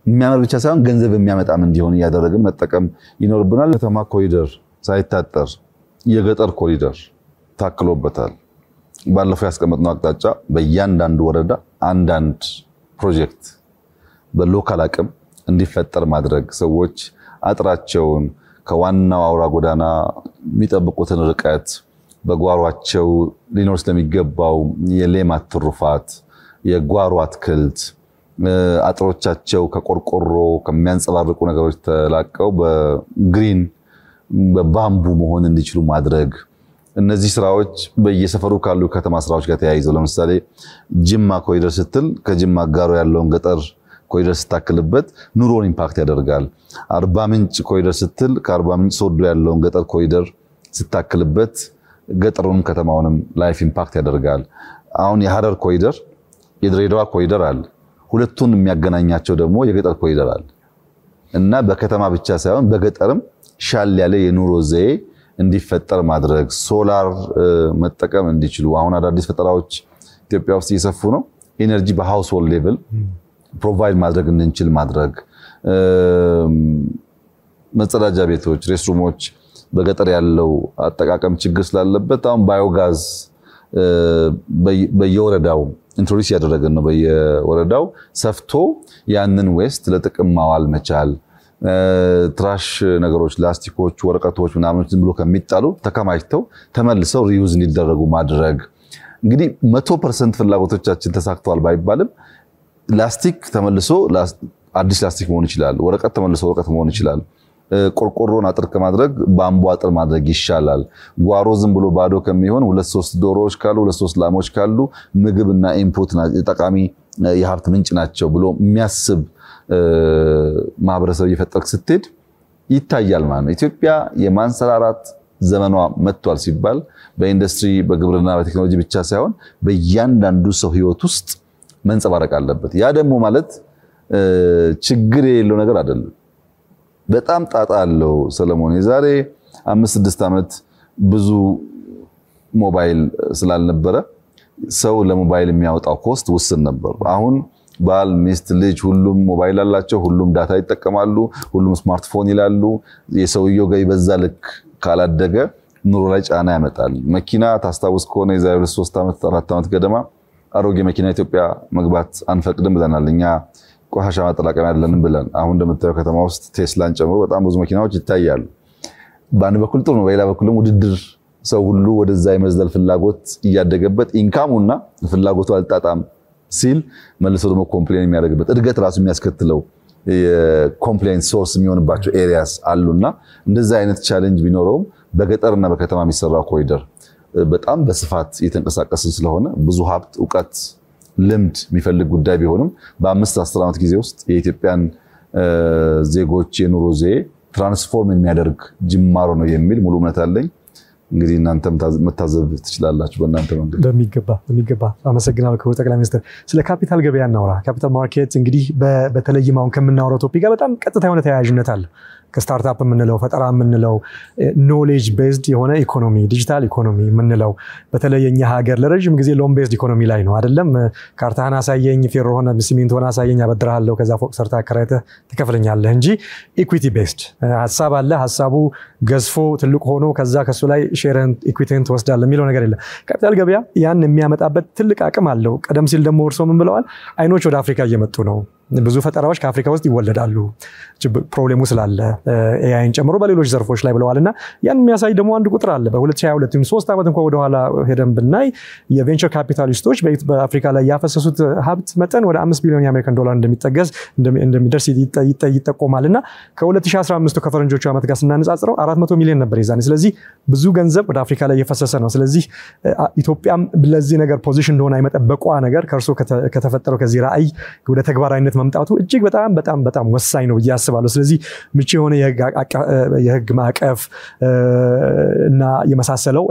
S2: የሚያምር ብቻ ሳይሆን ገንዘብ የሚያመጣም እንዲሆን ያደረግን መጠቀም ይኖርብናል። ከተማ ኮሪደር ሳይታጠር የገጠር ኮሪደር ታክሎበታል። ባለፈው ያስቀመጥነው አቅጣጫ በእያንዳንዱ ወረዳ አንዳንድ ፕሮጀክት በሎካል አቅም እንዲፈጠር ማድረግ፣ ሰዎች አጥራቸውን ከዋናው አውራ ጎዳና የሚጠብቁትን ርቀት በጓሯቸው ሊኖር ስለሚገባው የሌማት ትሩፋት፣ የጓሮ አትክልት፣ አጥሮቻቸው ከቆርቆሮ ከሚያንጸባርቁ ነገሮች ተላቀው በግሪን በባምቡ መሆን እንዲችሉ ማድረግ። እነዚህ ስራዎች በየሰፈሩ ካሉ ከተማ ስራዎች ጋር ተያይዘው ለምሳሌ ጅማ ኮሪደር ስትል ከጅማ ጋር ያለውን ገጠር ኮሪደር ስታክልበት ኑሮን ኢምፓክት ያደርጋል። አርባ ምንጭ ኮሪደር ስትል ከአርባ ምንጭ ሶዶ ያለውን ገጠር ኮሪደር ስታክልበት ገጠሩንም ከተማውንም ላይፍ ኢምፓክት ያደርጋል። አሁን የሐረር ኮሪደር የድሬዳዋ ኮሪደር አለ። ሁለቱን የሚያገናኛቸው ደግሞ የገጠር ኮሪደር አለ እና በከተማ ብቻ ሳይሆን በገጠርም ሻል ያለ የኑሮ ዘዬ እንዲፈጠር ማድረግ፣ ሶላር መጠቀም እንዲችሉ አሁን አዳዲስ ፈጠራዎች ኢትዮጵያ ውስጥ እየሰፉ ነው። ኢነርጂ በሃውስሆልድ ሌቭል ፕሮቫይድ ማድረግ እንድንችል ማድረግ፣ መጸዳጃ ቤቶች፣ ሬስትሩሞች በገጠር ያለው አጠቃቀም ችግር ስላለበት አሁን ባዮጋዝ በየወረዳው ኢንትሮዲዩስ ያደረገን ነው። በየወረዳው ሰፍቶ ያንን ዌስት ለጥቅም ማዋል መቻል፣ ትራሽ ነገሮች፣ ላስቲኮች፣ ወረቀቶች ምናምን ዝም ብሎ ከሚጣሉ ተከማችተው ተመልሰው ሪዩዝ እንዲደረጉ ማድረግ። እንግዲህ 100% ፍላጎቶቻችን ተሳክተዋል ባይባልም ላስቲክ ተመልሶ አዲስ ላስቲክ መሆን ይችላል። ወረቀት ተመልሶ ወረቀት መሆን ይችላል። ቆርቆሮን አጥር ከማድረግ ባምቡ አጥር ማድረግ ይሻላል። ጓሮ ዝም ብሎ ባዶ ከሚሆን 2-3 ዶሮዎች ካሉ 2-3 ላሞች ካሉ ምግብና ኢንፑት ጠቃሚ የሀብት ምንጭ ናቸው ብሎ የሚያስብ ማህበረሰብ እየፈጠርክ ስትሄድ ይታያል ማለት ነው። ኢትዮጵያ የማንሰራራት ዘመኗ መጥቷል ሲባል በኢንዱስትሪ በግብርና በቴክኖሎጂ ብቻ ሳይሆን በእያንዳንዱ ሰው ህይወት ውስጥ መንጸባረቅ አለበት። ያ ደግሞ ማለት ችግር የሌለው ነገር አይደለም። በጣም ጣጣ አለው። ሰለሞን የዛሬ 5-6 ዓመት ብዙ ሞባይል ስላልነበረ ሰው ለሞባይል የሚያወጣው ኮስት ውስን ነበር። አሁን ባል ሚስት ልጅ ሁሉም ሞባይል አላቸው ሁሉም ዳታ ይጠቀማሉ ሁሉም ስማርትፎን ይላሉ የሰውየው ገቢ በዛ ልክ ካላደገ ኑሮ ላይ ጫና ያመጣል መኪና ታስታውስ ከሆነ የዛሬ 3 ዓመት 4 ዓመት ገደማ አሮጌ መኪና ኢትዮጵያ መግባት አንፈቅድም ብለናል እኛ ቆሻሻ ማጠራቀም ያለንም ብለን አሁን እንደምታየው ከተማ ውስጥ ቴስላን ጨምሮ በጣም ብዙ መኪናዎች ይታያሉ በአንድ በኩል ጥሩ ነው በሌላ በኩልም ውድድር ሰው ሁሉ ወደዛ የመዝለል ፍላጎት እያደገበት ኢንካሙና ፍላጎቱ አልጣጣም ሲል መልሶ ደግሞ ኮምፕሌን የሚያደርግበት እድገት ራሱ የሚያስከትለው የኮምፕሌን ሶርስ የሚሆንባቸው ኤሪያስ አሉና እንደዛ አይነት ቻሌንጅ ቢኖረውም በገጠርና በከተማ የሚሰራው ኮሪደር በጣም በስፋት እየተንቀሳቀሰ ስለሆነ ብዙ ሀብት ዕውቀት ልምድ የሚፈልግ ጉዳይ ቢሆንም በ5-10 ዓመት ጊዜ ውስጥ የኢትዮጵያን ዜጎች የኑሮ ዘዬ ትራንስፎርም የሚያደርግ ጅማሮ ነው የሚል ሙሉ እምነት አለኝ እንግዲህ እናንተም መታዘብ ትችላላችሁ በእናንተ መንገድ
S1: በሚገባ አመሰግናለሁ ክቡር ጠቅላይ ሚኒስትር ስለ ካፒታል ገበያ እናውራ ካፒታል ማርኬት እንግዲህ በተለይም አሁን ከምናወራው ቶፒክ ጋር በጣም ቀጥታ የሆነ ተያያዥነት አለ ከስታርታፕ የምንለው ፈጠራ የምንለው ኖሌጅ ቤዝድ የሆነ ኢኮኖሚ ዲጂታል ኢኮኖሚ የምንለው በተለይኛ ሀገር ለረጅም ጊዜ ሎን ቤዝድ ኢኮኖሚ ላይ ነው አይደለም ካርታህን አሳየኝ ፌሮሆነ ሲሚንቶን አሳየኝ አበድርሃለሁ ከዛ ፎቅ ሰርታ አከራይተህ ትከፍለኛለህ እንጂ ኢኩዊቲ ቤዝድ ሐሳብ አለ ሐሳቡ ገዝፎ ትልቅ ሆኖ ከዛ ከሱ ላይ ሼርን ኢኩዊቲን ትወስዳለህ የሚለው ነገር የለም ካፒታል ገበያ ያን የሚያመጣበት ትልቅ አቅም አለው ቀደም ሲል ደግሞ እርሶ ምን ብለዋል አይኖች ወደ አፍሪካ እየመጡ ነው ብዙ ፈጠራዎች ከአፍሪካ ውስጥ ይወለዳሉ ፕሮብሌሙ ስላለ ኤአይን ጨምሮ በሌሎች ዘርፎች ላይ ብለዋልና ያን የሚያሳይ ደግሞ አንድ ቁጥር አለ በ2022 3 ዓመት እንኳን ወደ ኋላ ሄደን ብናይ የቬንቸር ካፒታሊስቶች በአፍሪካ ላይ ያፈሰሱት ሀብት መጠን ወደ 5 ቢሊዮን የአሜሪካን ዶላር እንደሚደርስ ይጠቆማልና ከ2015 ከፈረንጆቹ ዓመት ጋር ስናነጻጽረው 400 ሚሊዮን ነበር ይዛኔ ስለዚህ ብዙ ገንዘብ ወደ አፍሪካ ላይ እየፈሰሰ ነው ስለዚህ ኢትዮጵያም ለዚህ ነገር ፖዚሽን እንደሆነ አይመጠበቋ ነገር ከርሶ ከተፈጠረው ከዚህ ራዕይ ወደ ተግባራዊነት መምጣቱ እጅግ በጣም ወሳኝ ነው ያስባለሁ ስለዚህ ምቹ የሆነ የህግ ማዕቀፍ እና የመሳሰለው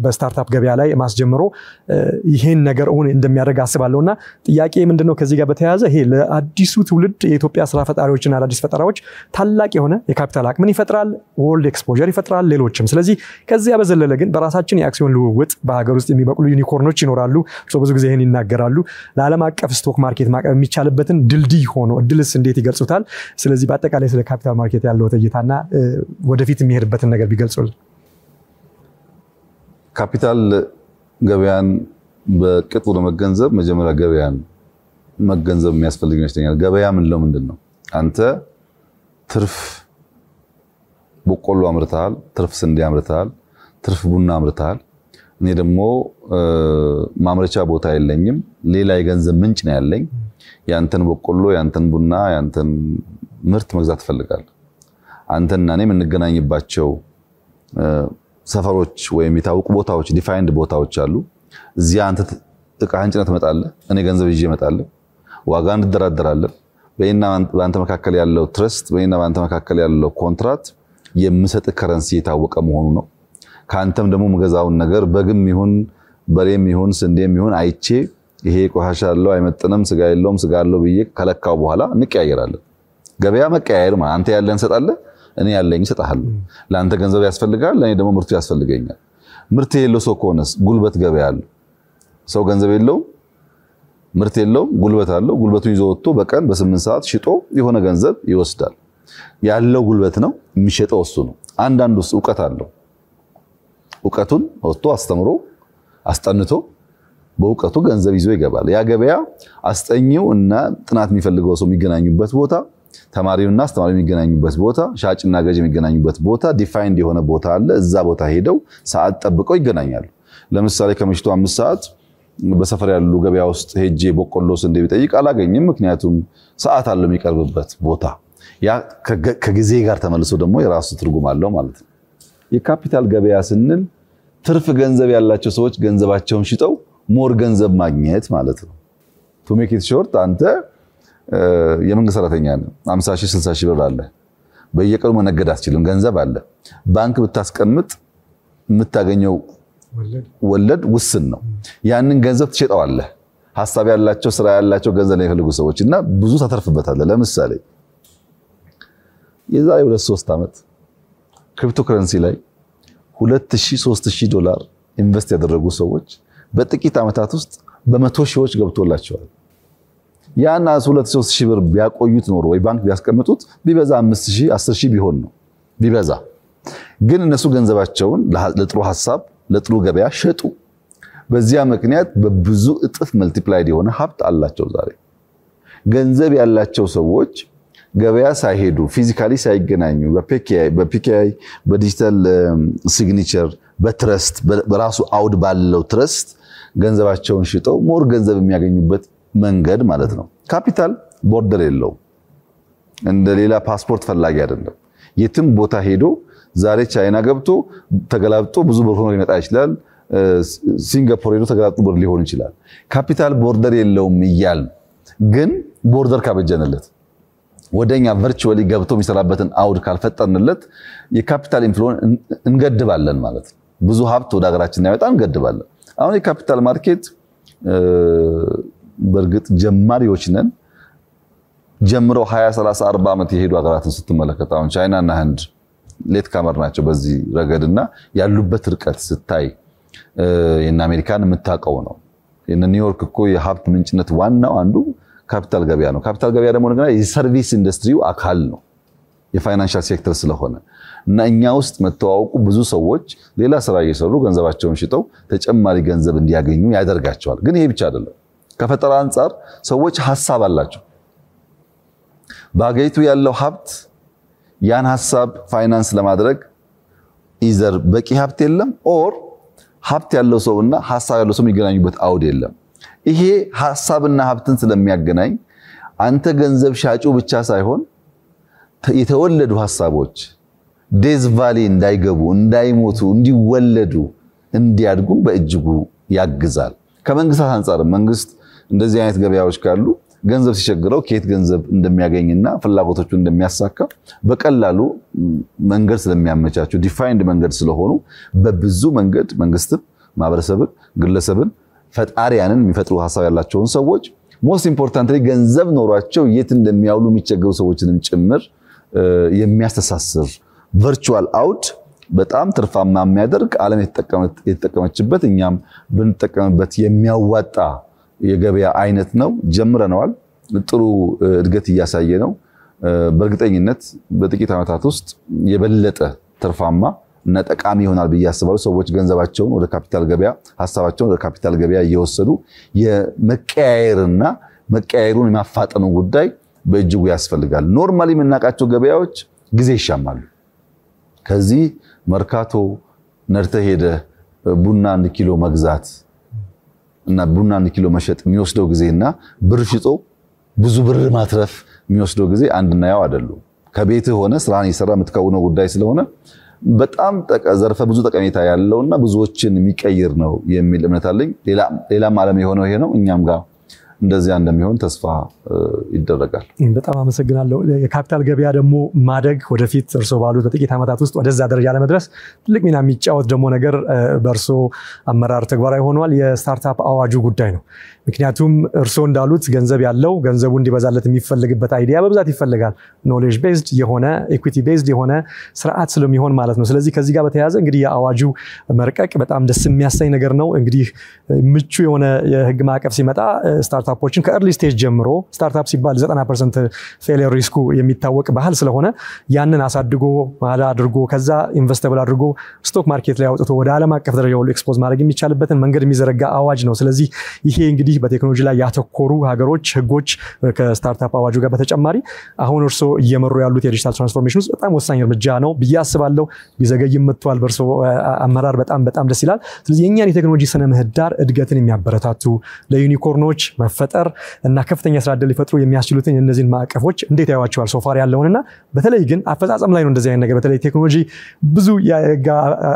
S1: በስታርታፕ ገበያ ላይ ማስጀምሮ ይሄን ነገር ሆነ እንደሚያደርግ አስባለሁና ጥያቄ ምንድነው ከዚህ ጋር በተያያዘ ይሄ ለአዲሱ ትውልድ የኢትዮጵያ ስራ ፈጣሪዎችና አዳዲስ ፈጠራዎች ታላቅ የሆነ የካፒታል አቅምን ይፈጥራል ወርልድ ኤክስፖዠር ይፈጥራል ሌሎችም ስለዚህ ከዚያ በዘለለ ግን በራሳችን የአክሲዮን ልውውጥ በሀገር ውስጥ የሚበቅሉ ዩኒኮርኖች ይኖራሉ ብዙ ጊዜ ይሄን ይናገራሉ ለዓለም አቀፍ ስቶክ ማርኬት ማቅረብ የሚቻልበትን ድልድይ ሆኖ እድልስ እንዴት ይገልጹታል ስለዚህ በአጠቃላይ ስለ ካፒታል ማርኬት ያለው ተይታና ወደፊት የሚሄድበትን ነገር ቢገልጹልን ካፒታል
S2: ገበያን በቅጡ ለመገንዘብ መጀመሪያ ገበያን መገንዘብ የሚያስፈልግ ይመስለኛል ገበያ ምንድነው አንተ ትርፍ በቆሎ አምርተሃል ትርፍ ስንዴ አምርተሃል ትርፍ ቡና አምርተሃል እኔ ደግሞ ማምረቻ ቦታ የለኝም ሌላ የገንዘብ ምንጭ ነው ያለኝ ያንተን በቆሎ ያንተን ቡና ያንተን ምርት መግዛት ፈልጋለሁ አንተና እኔ የምንገናኝባቸው ሰፈሮች ወይም የታወቁ ቦታዎች ዲፋይንድ ቦታዎች አሉ እዚያ አንተ ጥቃህን ጭነት መጣለህ እኔ ገንዘብ ይዤ መጣለሁ ዋጋ እንደራደራለን በእና በአንተ መካከል ያለው ትረስት በእና በአንተ መካከል ያለው ኮንትራክት የምሰጥ ከረንሲ የታወቀ መሆኑ ነው ካንተም ደግሞ መገዛውን ነገር በግም ይሁን በሬም ይሁን ስንዴም ይሁን አይቼ ይሄ ቆሻሻ አለው አይመጥንም ስጋ የለውም ስጋ አለው ብዬ ከለካው በኋላ እንቀያየራለን ገበያ መቀያየር ማለት አንተ ያለን ሰጣለህ እኔ ያለኝ ሰጣለሁ ለአንተ ገንዘብ ያስፈልጋል ለኔ ደግሞ ምርቱ ያስፈልገኛል ምርት የለው ሰው ኮነስ ጉልበት ገበያ አለ ሰው ገንዘብ የለው ምርት የለው ጉልበት አለው ጉልበቱን ይዞ ወጥቶ በቀን በ8 ሰዓት ሽጦ የሆነ ገንዘብ ይወስዳል ያለው ጉልበት ነው የሚሸጠው እሱ ነው አንዳንዱስ ዕውቀት አለው ዕውቀቱን ወጥቶ አስተምሮ አስጠንቶ በዕውቀቱ ገንዘብ ይዞ ይገባል ያ ገበያ አስጠኚው እና ጥናት የሚፈልገው ሰው የሚገናኙበት ቦታ ተማሪውና አስተማሪው የሚገናኙበት ቦታ ሻጭና ገዥ የሚገናኙበት ቦታ ዲፋይንድ የሆነ ቦታ አለ እዛ ቦታ ሄደው ሰዓት ጠብቀው ይገናኛሉ ለምሳሌ ከምሽቱ 5 ሰዓት በሰፈር ያሉ ገበያ ውስጥ ሄጄ በቆሎ ስንዴ ቢጠይቅ አላገኝም ምክንያቱም ሰዓት አለ የሚቀርብበት ቦታ ያ ከጊዜ ጋር ተመልሶ ደግሞ የራሱ ትርጉም አለው ማለት ነው የካፒታል ገበያ ስንል ትርፍ ገንዘብ ያላቸው ሰዎች ገንዘባቸውን ሽጠው ሞር ገንዘብ ማግኘት ማለት ነው to make it short አንተ የመንግስት ሰራተኛ ነህ 50,000 60,000 ብር አለ በየቀኑ መነገድ አትችልም ገንዘብ አለ ባንክ ብታስቀምጥ የምታገኘው ወለድ ውስን ነው ያንን ገንዘብ ትሸጣዋለህ ሐሳብ ያላቸው ስራ ያላቸው ገንዘብ ላይ ፈልጉ ሰዎችና ብዙ ታተርፍበታለህ ለምሳሌ የዛሬ 2-3 ዓመት ክሪፕቶከረንሲ ላይ 2,000-3,000 ዶላር ኢንቨስት ያደረጉ ሰዎች በጥቂት ዓመታት ውስጥ በመቶ ሺዎች ገብቶላቸዋል ያን 2-3 ብር ቢያቆዩት ኖሮ ወይ ባንክ ቢያስቀምጡት ቢበዛ 5000 10000 ቢሆን ነው ቢበዛ። ግን እነሱ ገንዘባቸውን ለጥሩ ሐሳብ ለጥሩ ገበያ ሸጡ። በዚያ ምክንያት በብዙ እጥፍ መልቲፕላይድ የሆነ ሀብት አላቸው ዛሬ። ገንዘብ ያላቸው ሰዎች ገበያ ሳይሄዱ ፊዚካሊ ሳይገናኙ በፒኬአይ በዲጂታል ሲግኒቸር በትረስት በራሱ አውድ ባለው ትረስት ገንዘባቸውን ሽጠው ሞር ገንዘብ የሚያገኙበት መንገድ ማለት ነው። ካፒታል ቦርደር የለውም። እንደ ሌላ ፓስፖርት ፈላጊ አይደለም። የትም ቦታ ሄዶ ዛሬ ቻይና ገብቶ ተገላብጦ ብዙ ብር ሆኖ ሊመጣ ይችላል። ሲንጋፖር ሄዶ ተገላብጦ ብር ሊሆን ይችላል። ካፒታል ቦርደር የለውም ይያል ግን ቦርደር ካበጀነለት ወደኛ ቨርቹዋሊ ገብቶ የሚሰራበትን አውድ ካልፈጠርንለት የካፒታል ኢንፍሎን እንገድባለን ማለት ነው። ብዙ ሀብት ወደ ሀገራችን ያመጣ እንገድባለን። አሁን የካፒታል ማርኬት በርግጥ ጀማሪዎች ነን። ጀምረው 20 30 40 ዓመት የሄዱ ሀገራትን ስትመለከት አሁን ቻይና እና ህንድ ሌት ካመር ናቸው በዚህ ረገድና ያሉበት ርቀት ስታይ የና አሜሪካን የምታቀው ነው። የነ ኒውዮርክ እኮ የሀብት ምንጭነት ዋናው አንዱ ካፒታል ገበያ ነው። ካፒታል ገበያ ደግሞ እንደገና የሰርቪስ ኢንዱስትሪው አካል ነው የፋይናንሻል ሴክተር ስለሆነ እና እኛ ውስጥ መተዋወቁ ብዙ ሰዎች ሌላ ስራ እየሰሩ ገንዘባቸውን ሽጠው ተጨማሪ ገንዘብ እንዲያገኙ ያደርጋቸዋል። ግን ይሄ ብቻ አይደለም። ከፈጠራ አንፃር ሰዎች ሐሳብ አላቸው። ባገይቱ ያለው ሀብት ያን ሐሳብ ፋይናንስ ለማድረግ ኢዘር በቂ ሀብት የለም ኦር ሀብት ያለው ሰውና ሐሳብ ያለው ሰው የሚገናኙበት አውድ የለም። ይሄ ሐሳብና ሀብትን ስለሚያገናኝ አንተ ገንዘብ ሻጩ ብቻ ሳይሆን የተወለዱ ሐሳቦች ዴዝ ቫሊ እንዳይገቡ እንዳይሞቱ እንዲወለዱ እንዲያድጉ በእጅጉ ያግዛል። ከመንግስታት አንፃር መንግስት እንደዚህ አይነት ገበያዎች ካሉ ገንዘብ ሲቸግረው ከየት ገንዘብ እንደሚያገኝና ፍላጎቶቹን እንደሚያሳካ በቀላሉ መንገድ ስለሚያመቻቹ ዲፋይንድ መንገድ ስለሆኑ በብዙ መንገድ መንግስትም ማህበረሰብን ግለሰብን ፈጣሪያንን የሚፈጥሩ ሐሳብ ያላቸውን ሰዎች ሞስት ኢምፖርታንትሊ ገንዘብ ኖሯቸው የት እንደሚያውሉ የሚቸገሩ ሰዎችንም ጭምር የሚያስተሳስር ቨርቹዋል አውድ በጣም ትርፋማ የሚያደርግ ዓለም የተጠቀመችበት እኛም ብንጠቀምበት የሚያዋጣ የገበያ አይነት ነው። ጀምረናል። ጥሩ እድገት እያሳየ ነው። በእርግጠኝነት በጥቂት ዓመታት ውስጥ የበለጠ ትርፋማ እና ጠቃሚ ይሆናል ብዬ አስባለሁ። ሰዎች ገንዘባቸውን ወደ ካፒታል ገበያ ሐሳባቸውን ወደ ካፒታል ገበያ እየወሰዱ የመቀያየርና መቀያየሩን የማፋጠኑ ጉዳይ በእጅጉ ያስፈልጋል። ኖርማሊ የምናውቃቸው ገበያዎች ጊዜ ይሻማሉ። ከዚህ መርካቶ ነርተ ሄደ ቡና 1 ኪሎ መግዛት እና ቡና 1 ኪሎ መሸጥ የሚወስደው ጊዜና ብር ሽጦ ብዙ ብር ማትረፍ የሚወስደው ጊዜ አንድና ያው አይደሉም። ከቤት ሆነ ስራን ይሰራ የምትከውነው ጉዳይ ስለሆነ በጣም ዘርፈ ብዙ ጠቀሜታ ያለውና ብዙዎችን የሚቀይር ነው የሚል እምነት አለኝ። ሌላም ዓለም የሆነው ይሄ ነው። እኛም ጋር እንደዚያ እንደሚሆን ተስፋ ይደረጋል።
S1: በጣም አመሰግናለሁ። የካፒታል ገበያ ደግሞ ማደግ ወደፊት እርሶ ባሉት በጥቂት ዓመታት ውስጥ ወደዛ ደረጃ ለመድረስ ትልቅ ሚና የሚጫወት ደግሞ ነገር በእርሶ አመራር ተግባራዊ ሆኗል። የስታርታፕ አዋጁ ጉዳይ ነው። ምክንያቱም እርሶ እንዳሉት ገንዘብ ያለው ገንዘቡ እንዲበዛለት የሚፈልግበት አይዲያ በብዛት ይፈልጋል። ኖሌጅ ቤዝድ የሆነ ኢኩዊቲ ቤዝድ የሆነ ስርዓት ስለሚሆን ማለት ነው። ስለዚህ ከዚህ ጋር በተያያዘ እንግዲህ የአዋጁ መርቀቅ በጣም ደስ የሚያሰኝ ነገር ነው። እንግዲህ ምቹ የሆነ የህግ ማዕቀፍ ሲመጣ ስታርታፖችን ከኤርሊ ስቴጅ ጀምሮ ስታርታፕ ሲባል 90% ፌሊየር ሪስኩ የሚታወቅ ባህል ስለሆነ ያንን አሳድጎ ማዳ አድርጎ ከዛ ኢንቨስተብል አድርጎ ስቶክ ማርኬት ላይ አውጥቶ ወደ ዓለም አቀፍ ደረጃ ሁሉ ኤክስፖዝ ማድረግ የሚቻልበትን መንገድ የሚዘረጋ አዋጅ ነው። ስለዚህ ይሄ እንግዲህ በቴክኖሎጂ ላይ ያተኮሩ ሀገሮች ህጎች ከስታርታፕ አዋጁ ጋር በተጨማሪ አሁን እርሶ እየመሩ ያሉት የዲጂታል ትራንስፎርሜሽን ውስጥ በጣም ወሳኝ እርምጃ ነው ብዬ አስባለሁ። ቢዘገይም መጥቷል። በእርሶ አመራር በጣም ደስ ይላል። ስለዚህ የኛን የቴክኖሎጂ ስነ ምህዳር እድገትን የሚያበረታቱ ለዩኒኮርኖች መፈጠር እና ከፍተኛ ስራ ዕድል ሊፈጥሩ የሚያስችሉትን እነዚህን ማዕቀፎች እንዴት ያዩዋቸዋል ሶፋር ያለውንና በተለይ ግን አፈጻጸም ላይ ነው እንደዚህ አይነት ነገር በተለይ ቴክኖሎጂ ብዙ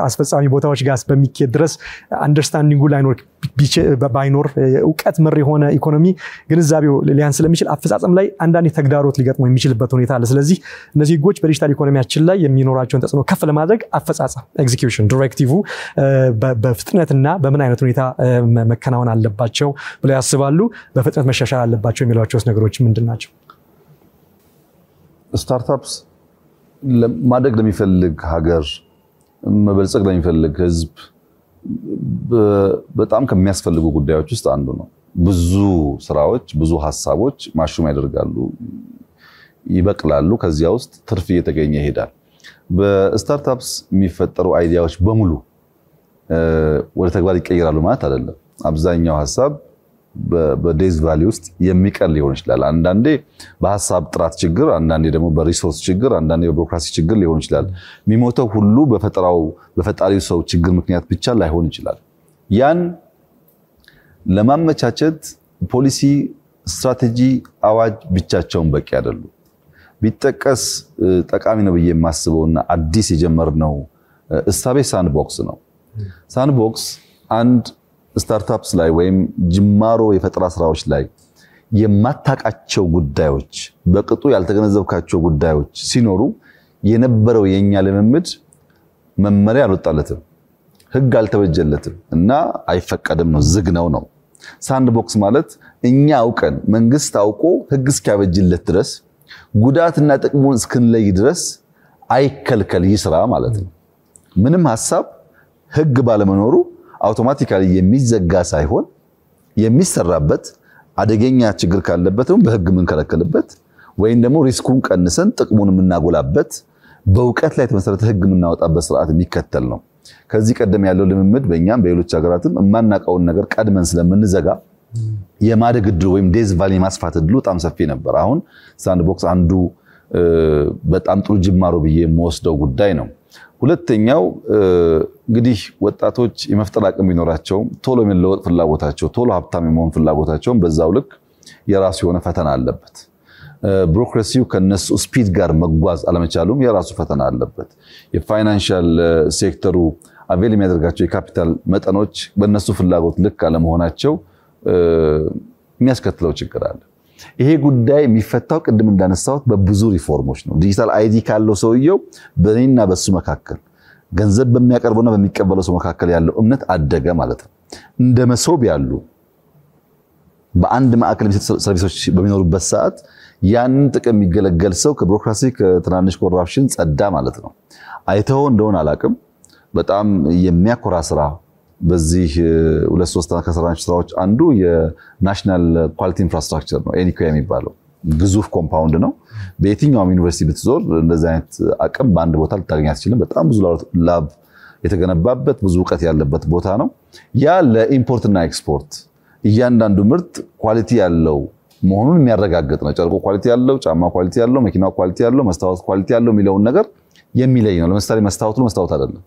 S1: አስፈጻሚ ቦታዎች ጋር በሚኬድ ድረስ አንደርስታንዲንጉ ባይኖር እውቀት መር የሆነ ኢኮኖሚ ግንዛቤው ሊያን ስለሚችል አፈጻጸም ላይ አንዳንድ ተግዳሮት ሊገጥሙ የሚችልበት ሁኔታ አለ። ስለዚህ እነዚህ ህጎች በዲጂታል ኢኮኖሚያችን ላይ የሚኖራቸውን ተጽዕኖ ከፍ ለማድረግ አፈጻጸም ኤግዚኪዩሽን ዳይሬክቲቭ በፍጥነትና በምን አይነት ሁኔታ መከናወን አለባቸው ብለው ያስባሉ? በፍጥነት መሻሻል አለባቸው የሚሏቸው ነገሮች ምንድናቸው?
S2: ስታርታፕስ ማደግ ለሚፈልግ ሀገር መበልጸግ ለሚፈልግ ህዝብ በጣም ከሚያስፈልጉ ጉዳዮች ውስጥ አንዱ ነው። ብዙ ስራዎች ብዙ ሐሳቦች ማሹም ያደርጋሉ ይበቅላሉ ከዚያ ውስጥ ትርፍ እየተገኘ ይሄዳል በስታርታፕስ የሚፈጠሩ አይዲያዎች በሙሉ ወደ ተግባር ይቀየራሉ ማለት አይደለም አብዛኛው ሐሳብ በዴዝ ቫልዩ ውስጥ የሚቀል ሊሆን ይችላል አንዳንዴ በሐሳብ ጥራት ችግር አንዳንዴ ደግሞ በሪሶርስ ችግር አንዳንዴ በቢሮክራሲ ችግር ሊሆን ይችላል የሚሞተው ሁሉ በፈጣሪው ሰው ችግር ምክንያት ብቻ ላይሆን ይችላል ያን ለማመቻቸት ፖሊሲ ስትራቴጂ አዋጅ ብቻቸውን በቂ አይደሉ ቢጠቀስ ጠቃሚ ነው በየማስበውና አዲስ የጀመርነው እሳቤ ሳንድቦክስ ነው ሳንድቦክስ አንድ ስታርታፕስ ላይ ወይም ጅማሮ የፈጠራ ስራዎች ላይ የማታቃቸው ጉዳዮች በቅጡ ያልተገነዘብካቸው ጉዳዮች ሲኖሩ የነበረው የኛ ልምምድ መመሪያ አልወጣለትም ህግ አልተበጀለትም እና አይፈቀድም ነው ዝግ ነው ሳንድቦክስ ማለት እኛ አውቀን መንግስት አውቆ ህግ እስኪያበጅለት ድረስ ጉዳትና ጥቅሙን እስክንለይ ድረስ አይከልከል ይስራ ማለት ነው ምንም ሐሳብ ህግ ባለመኖሩ አውቶማቲካሊ የሚዘጋ ሳይሆን የሚሰራበት አደገኛ ችግር ካለበትም በህግ ምንከለከልበት ወይም ደግሞ ሪስኩን ቀንሰን ጥቅሙን ምናጎላበት በእውቀት ላይ ተመሰረተ ህግ ምናወጣበት ስርዓት የሚከተል ነው ከዚህ ቀደም ያለው ልምምድ በእኛም በሌሎች ሀገራትም ማናቀውን ነገር ቀድመን ስለምንዘጋ የማደግ ዕድሉ ወይም ዴዝ ቫልዩ ማስፋት ዕድሉ በጣም ሰፊ ነበር አሁን ሳንድቦክስ አንዱ በጣም ጥሩ ጅማሮ ብዬ የምወስደው ጉዳይ ነው ሁለተኛው እንግዲህ ወጣቶች የመፍጠር አቅም ቢኖራቸው ቶሎ የሚለወጥ ፍላጎታቸው ቶሎ ሀብታም የመሆን ፍላጎታቸው በዛው ልክ የራሱ የሆነ ፈተና አለበት ቢሮክራሲው ከነሱ ስፒድ ጋር መጓዝ አለመቻሉም የራሱ ፈተና አለበት የፋይናንሻል ሴክተሩ አቬል የሚያደርጋቸው የካፒታል መጠኖች በእነሱ ፍላጎት ልክ አለመሆናቸው የሚያስከትለው ችግር አለ ይሄ ጉዳይ የሚፈታው ቅድም እንዳነሳሁት በብዙ ሪፎርሞች ነው ዲጂታል አይዲ ካለው ሰውየው በእኔና በሱ መካከል ገንዘብ በሚያቀርበውና በሚቀበለው ሰው መካከል ያለው እምነት አደገ ማለት ነው እንደ መሶብ ያሉ በአንድ ማዕከል ሰርቪሶች በሚኖሩበት ሰዓት ያን ጥቅም የሚገለገል ሰው ከቢሮክራሲ ከትናንሽ ኮራፕሽን ጸዳ ማለት ነው አይተው እንደሆነ አላቅም በጣም የሚያኮራ ስራ በዚህ 2-3 ከሰራናቸው ስራዎች አንዱ የናሽናል ኳሊቲ ኢንፍራስትራክቸር ነው ኤኒኮ የሚባለው ግዙፍ ኮምፓውንድ ነው በየትኛውም ዩኒቨርሲቲ ብትዞር እንደዚህ አይነት አቅም በአንድ ቦታ ልታገኝ አትችልም በጣም ብዙ ላብ የተገነባበት ብዙ ዕውቀት ያለበት ቦታ ነው ያ ለኢምፖርትና ኤክስፖርት እያንዳንዱ ምርት ኳሊቲ ያለው መሆኑን የሚያረጋግጥ ነው ጨርቆ ኳሊቲ ያለው ጫማ ኳሊቲ ያለው መኪናው ኳሊቲ ያለው መስታወት ኳሊቲ ያለው የሚለውን ነገር የሚለይ ነው ለምሳሌ መስታወት አይደለም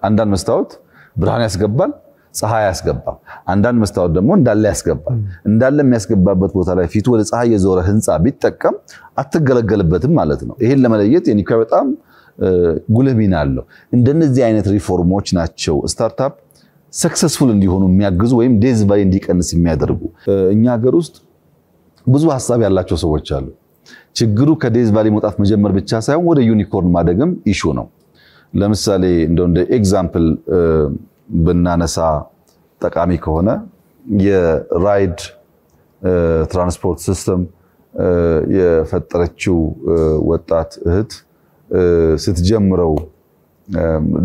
S2: አንዳንድ መስታወት ብርሃን ያስገባል ፀሐይ ያስገባል አንዳንድ መስታወት ደግሞ እንዳለ ያስገባል እንዳለ የሚያስገባበት ቦታ ላይ ፊቱ ወደ ፀሐይ የዞረ ህንጻ ቢጠቀም አትገለገልበትም ማለት ነው ይሄን ለመለየት የኒካ በጣም ጉልህ ሚና አለው እንደነዚህ አይነት ሪፎርሞች ናቸው ስታርታፕ ሰክሰስፉል እንዲሆኑ የሚያግዙ ወይም ዴዝ ቫልዩ እንዲቀንስ የሚያደርጉ እኛ ሀገር ውስጥ ብዙ ሐሳብ ያላቸው ሰዎች አሉ ችግሩ ከዴዝ ቫልዩ መውጣት መጀመር ብቻ ሳይሆን ወደ ዩኒኮርን ማደግም ኢሹ ነው ለምሳሌ እንደ ኤግዛምፕል በናነሳ ጠቃሚ ከሆነ የራይድ ትራንስፖርት ሲስተም የፈጠረችው ወጣት እህት ስትጀምረው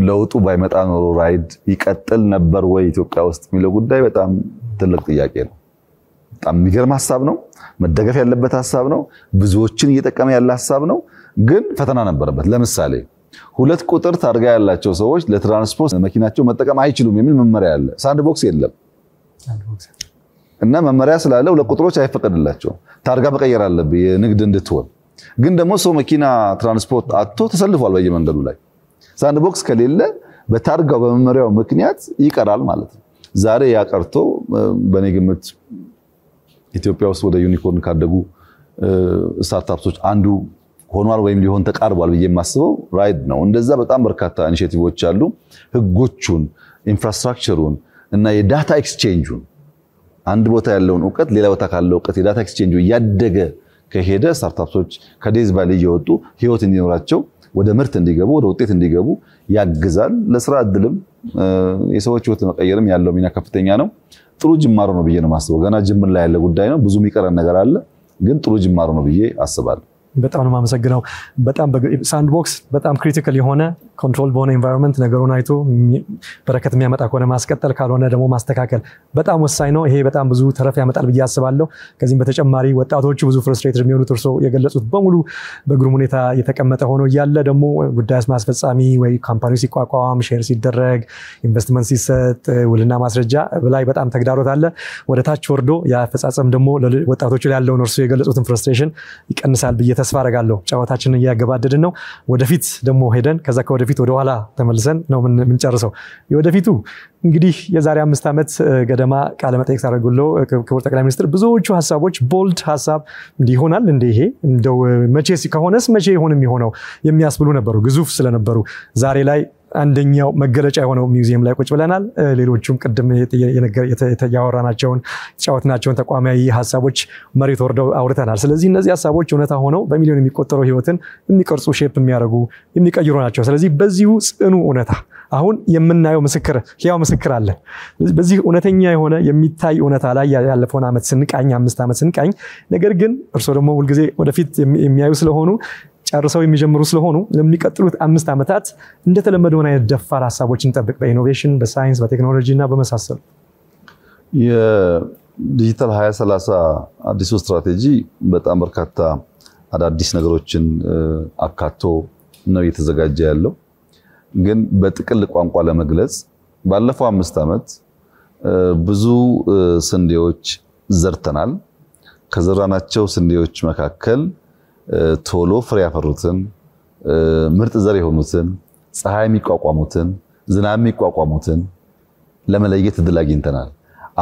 S2: ለውጡ ባይመጣ ኖሮ ራይድ ይቀጥል ነበር ወይ ኢትዮጵያ ውስጥ የሚለው ጉዳይ በጣም ትልቅ ጥያቄ ነው በጣም የሚገርም ሐሳብ ነው መደገፍ ያለበት ሐሳብ ነው ብዙዎችን እየጠቀመ ያለ ሐሳብ ነው ግን ፈተና ነበረበት ለምሳሌ 2 ቁጥር ታርጋ ያላቸው ሰዎች ለትራንስፖርት መኪናቸው መጠቀም አይችሉም የሚል መመሪያ አለ ሳንድቦክስ የለም እና መመሪያ ስላለ 2 ቁጥሮች አይፈቀድላቸው ታርጋ መቀየር አለበት የንግድ እንድትሆን ግን ደግሞ ሰው መኪና ትራንስፖርት አጥቶ ተሰልፏል በየመንገዱ ላይ ሳንድቦክስ ከሌለ በታርጋው በመመሪያው ምክንያት ይቀራል ማለት ነው ዛሬ ያቀርቶ በኔ ግምት ኢትዮጵያ ውስጥ ወደ ዩኒኮርን ካደጉ ስታርታፕሶች አንዱ ሆኗል ወይም ሊሆን ተቃርቧል በየማስበው ራይድ ነው እንደዛ በጣም በርካታ ኢኒሺዬቲቮች አሉ ህጎቹን ኢንፍራስትራክቸሩን እና የዳታ ኤክስቼንጁን አንድ ቦታ ያለውን ዕውቀት ሌላ ቦታ ካለው ዕውቀት የዳታ ኤክስቼንጁ ያደገ ከሄደ ስታርታፕሶች ከዴዝ ቫልዩ እየወጡ ህይወት እንዲኖራቸው ወደ ምርት እንዲገቡ ወደ ውጤት እንዲገቡ ያግዛል ለስራ እድልም የሰዎች ህይወት መቀየርም ያለው ሚና ከፍተኛ ነው ጥሩ ጅማሮ ነው ብዬ ነው ማስበው ገና ጅምር ላይ ያለ ጉዳይ ነው ብዙ የሚቀረን ነገር አለ ግን ጥሩ ጅማሮ ነው ብዬ አስባለሁ
S1: በጣም ነው የማመሰግነው። በጣም ሳንድቦክስ በጣም ክሪቲካል የሆነ ኮንትሮል በሆነ ኤንቫይሮንመንት ነገሩን አይቶ በረከት የሚያመጣ ከሆነ ማስቀጠል ካልሆነ ደግሞ ማስተካከል በጣም ወሳኝ ነው። ይሄ በጣም ብዙ ተረፍ ያመጣል ብዬ አስባለሁ። ከዚህም በተጨማሪ ወጣቶቹ ብዙ ፍረስትሬትድ የሚሆኑት እርሶ የገለጹት በሙሉ በግሩም ሁኔታ የተቀመጠ ሆኖ እያለ ደግሞ ጉዳይ ማስፈጻሚ ወይ ካምፓኒው ሲቋቋም ሼር ሲደረግ ኢንቨስትመንት ሲሰጥ ውልና ማስረጃ ላይ በጣም ተግዳሮት አለ። ወደ ታች ወርዶ የአፈጻጸም ደግሞ ወጣቶቹ ላይ ያለውን እርሶ የገለጹትን ፍረስትሬሽን ይቀንሳል ብዬ ተስፋ አደርጋለሁ። ጨዋታችንን እያገባደድን ነው። ወደፊት ደግሞ ሄደን ከዛ ከወደፊት ወደ ኋላ ተመልሰን ነው የምንጨርሰው። የወደፊቱ እንግዲህ የዛሬ 5 ዓመት ገደማ ቃለ መጠይቅ ሳደርጉለው ክቡር ጠቅላይ ሚኒስትር ብዙዎቹ ሐሳቦች ቦልድ ሐሳብ እንዲሆናል እንደ ይሄ እንደው መቼ ከሆነስ መቼ ይሆን የሚሆነው የሚያስብሉ ነበሩ፣ ግዙፍ ስለነበሩ። ዛሬ ላይ አንደኛው መገለጫ የሆነው ሚውዚየም ላይ ቁጭ ብለናል። ሌሎቹም ቅድም ያወራናቸውን ጫወትናቸውን ተቋማዊ ሐሳቦች መሬት ወርደው አውርተናል። ስለዚህ እነዚህ ሐሳቦች እውነታ ሆነው በሚሊዮን የሚቆጠሩ ህይወትን የሚቀርጹ ሼፕ የሚያደርጉ የሚቀይሩ ናቸው። ስለዚህ በዚሁ ጽኑ እውነታ አሁን የምናየው ህያው ምስክር አለ። በዚህ እውነተኛ የሆነ የሚታይ እውነታ ላይ ያለፈውን ዓመት ስንቃኝ 5 ዓመት ስንቃኝ፣ ነገር ግን እርሶ ደግሞ ሁልጊዜ ወደፊት የሚያዩ ስለሆኑ ጨርሰው የሚጀምሩ ስለሆኑ ለሚቀጥሉት 5 ዓመታት እንደተለመደው አይነት ደፋር ሐሳቦችን እንጠብቅ በኢኖቬሽን በሳይንስ በቴክኖሎጂ እና በመሳሰሉ።
S2: የዲጂታል 2030 አዲሱ ስትራቴጂ በጣም በርካታ አዳዲስ ነገሮችን አካቶ ነው እየተዘጋጀ ያለው። ግን በጥቅል ቋንቋ ለመግለጽ ባለፈው 5 ዓመት ብዙ ስንዴዎች ዘርተናል። ከዘራናቸው ስንዴዎች መካከል ቶሎ ፍሬ ያፈሩትን ምርጥ ዘር የሆኑትን ፀሐይ የሚቋቋሙትን ዝናብ የሚቋቋሙትን ለመለየት እድል አግኝተናል።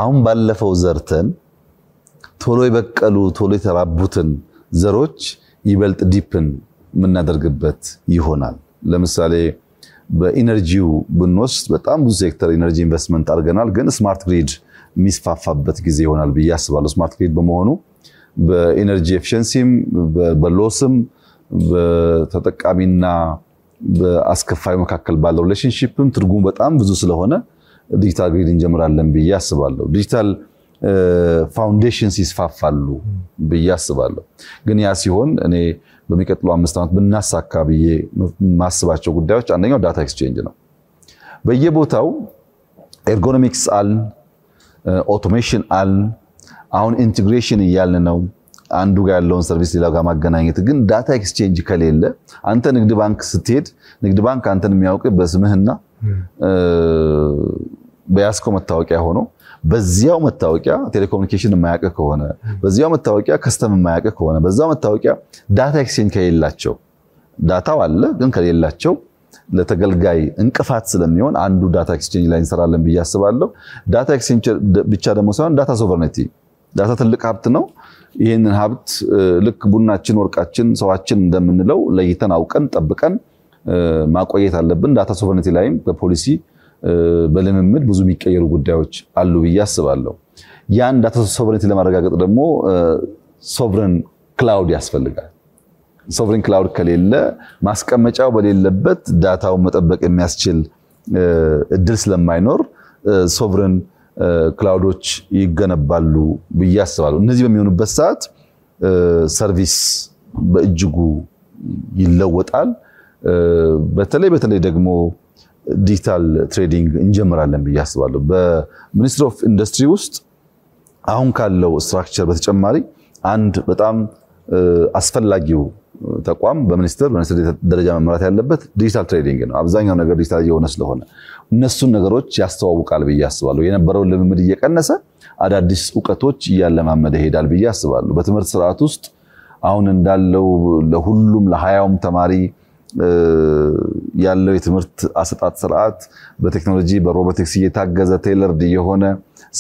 S2: አሁን ባለፈው ዘርተን ቶሎ የበቀሉ ቶሎ የተራቡትን ዘሮች ይበልጥ ዲፕን የምናደርግበት ይሆናል። ለምሳሌ በኢነርጂው ብንወስድ በጣም ብዙ ሴክተር ኢነርጂ ኢንቨስትመንት አድርገናል። ግን ስማርት ግሪድ የሚስፋፋበት ጊዜ ይሆናል ብዬ አስባለሁ። ስማርት ግሪድ በመሆኑ በኢነርጂ ኤፊሽንሲም በሎስም በተጠቃሚና በአስከፋይ መካከል ባለው ሪሌሽንሺፕም ትርጉም በጣም ብዙ ስለሆነ ዲጂታል ግሪድ እንጀምራለን ብዬ አስባለሁ። ዲጂታል ፋውንዴሽንስ ይስፋፋሉ ብዬ አስባለሁ። ግን ያ ሲሆን እኔ በሚቀጥለው 5 ዓመት ብናሳካ ብዬ ማስባቸው ጉዳዮች አንደኛው ዳታ ኤክስቼንጅ ነው። በየቦታው ኤርጎኖሚክስ አልን፣ ኦቶሜሽን አልን፣ አሁን ኢንቲግሬሽን እያልን ነው። አንዱ ጋር ያለውን ሰርቪስ ሌላው ጋር ማገናኘት። ግን ዳታ ኤክስቼንጅ ከሌለ አንተ ንግድ ባንክ ስትሄድ ንግድ ባንክ አንተን የሚያውቅ በስምህና በያስኮ መታወቂያ ሆኖ በዚያው መታወቂያ ቴሌኮሙኒኬሽን የማያውቅ ከሆነ በዚያው መታወቂያ ከስተም የማያውቅ ከሆነ በዛው መታወቂያ ዳታ ኤክስቼንጅ ከሌላቸው ዳታው አለ ግን ከሌላቸው ለተገልጋይ እንቅፋት ስለሚሆን አንዱ ዳታ ኤክስቼንጅ ላይ እንሰራለን ብዬ አስባለሁ። ዳታ ኤክስቼንጅ ብቻ ደግሞ ሳይሆን ዳታ ሶቨርኒቲ፣ ዳታ ትልቅ ሀብት ነው። ይሄንን ሀብት ልክ ቡናችን፣ ወርቃችን፣ ሰዋችን እንደምንለው ለይተን አውቀን ጠብቀን ማቆየት አለብን። ዳታ ሶቨርኒቲ ላይም በፖሊሲ በልምምድ ብዙ የሚቀየሩ ጉዳዮች አሉ ብዬ አስባለሁ። ያን ዳታ ሶቨርኒቲ ለማረጋገጥ ደግሞ ሶቨረን ክላውድ ያስፈልጋል። ሶቨረን ክላውድ ከሌለ ማስቀመጫው በሌለበት ዳታውን መጠበቅ የሚያስችል እድል ስለማይኖር ሶቨረን ክላውዶች ይገነባሉ ብዬ አስባለሁ። እነዚህ በሚሆኑበት ሰዓት ሰርቪስ በእጅጉ ይለወጣል። በተለይ ደግሞ ዲጂታል ትሬዲንግ እንጀምራለን ብዬ አስባለሁ። በሚኒስትሪ ኦፍ ኢንዱስትሪ ውስጥ አሁን ካለው ስትራክቸር በተጨማሪ አንድ በጣም አስፈላጊው ተቋም በሚኒስትር ደረጃ መመራት ያለበት ዲጂታል ትሬዲንግ ነው። አብዛኛው ነገር ዲጂታል የሆነ ስለሆነ እነሱን ነገሮች ያስተዋውቃል ብዬ አስባለሁ። የነበረውን ልምምድ እየቀነሰ አዳዲስ ዕውቀቶች እያለማመደ ይሄዳል ብዬ አስባለሁ። በትምህርት ስርዓት ውስጥ አሁን እንዳለው ለሁሉም ለ20ም ተማሪ ያለው የትምህርት አሰጣጥ ስርዓት በቴክኖሎጂ በሮቦቲክስ እየታገዘ ቴለርድ የሆነ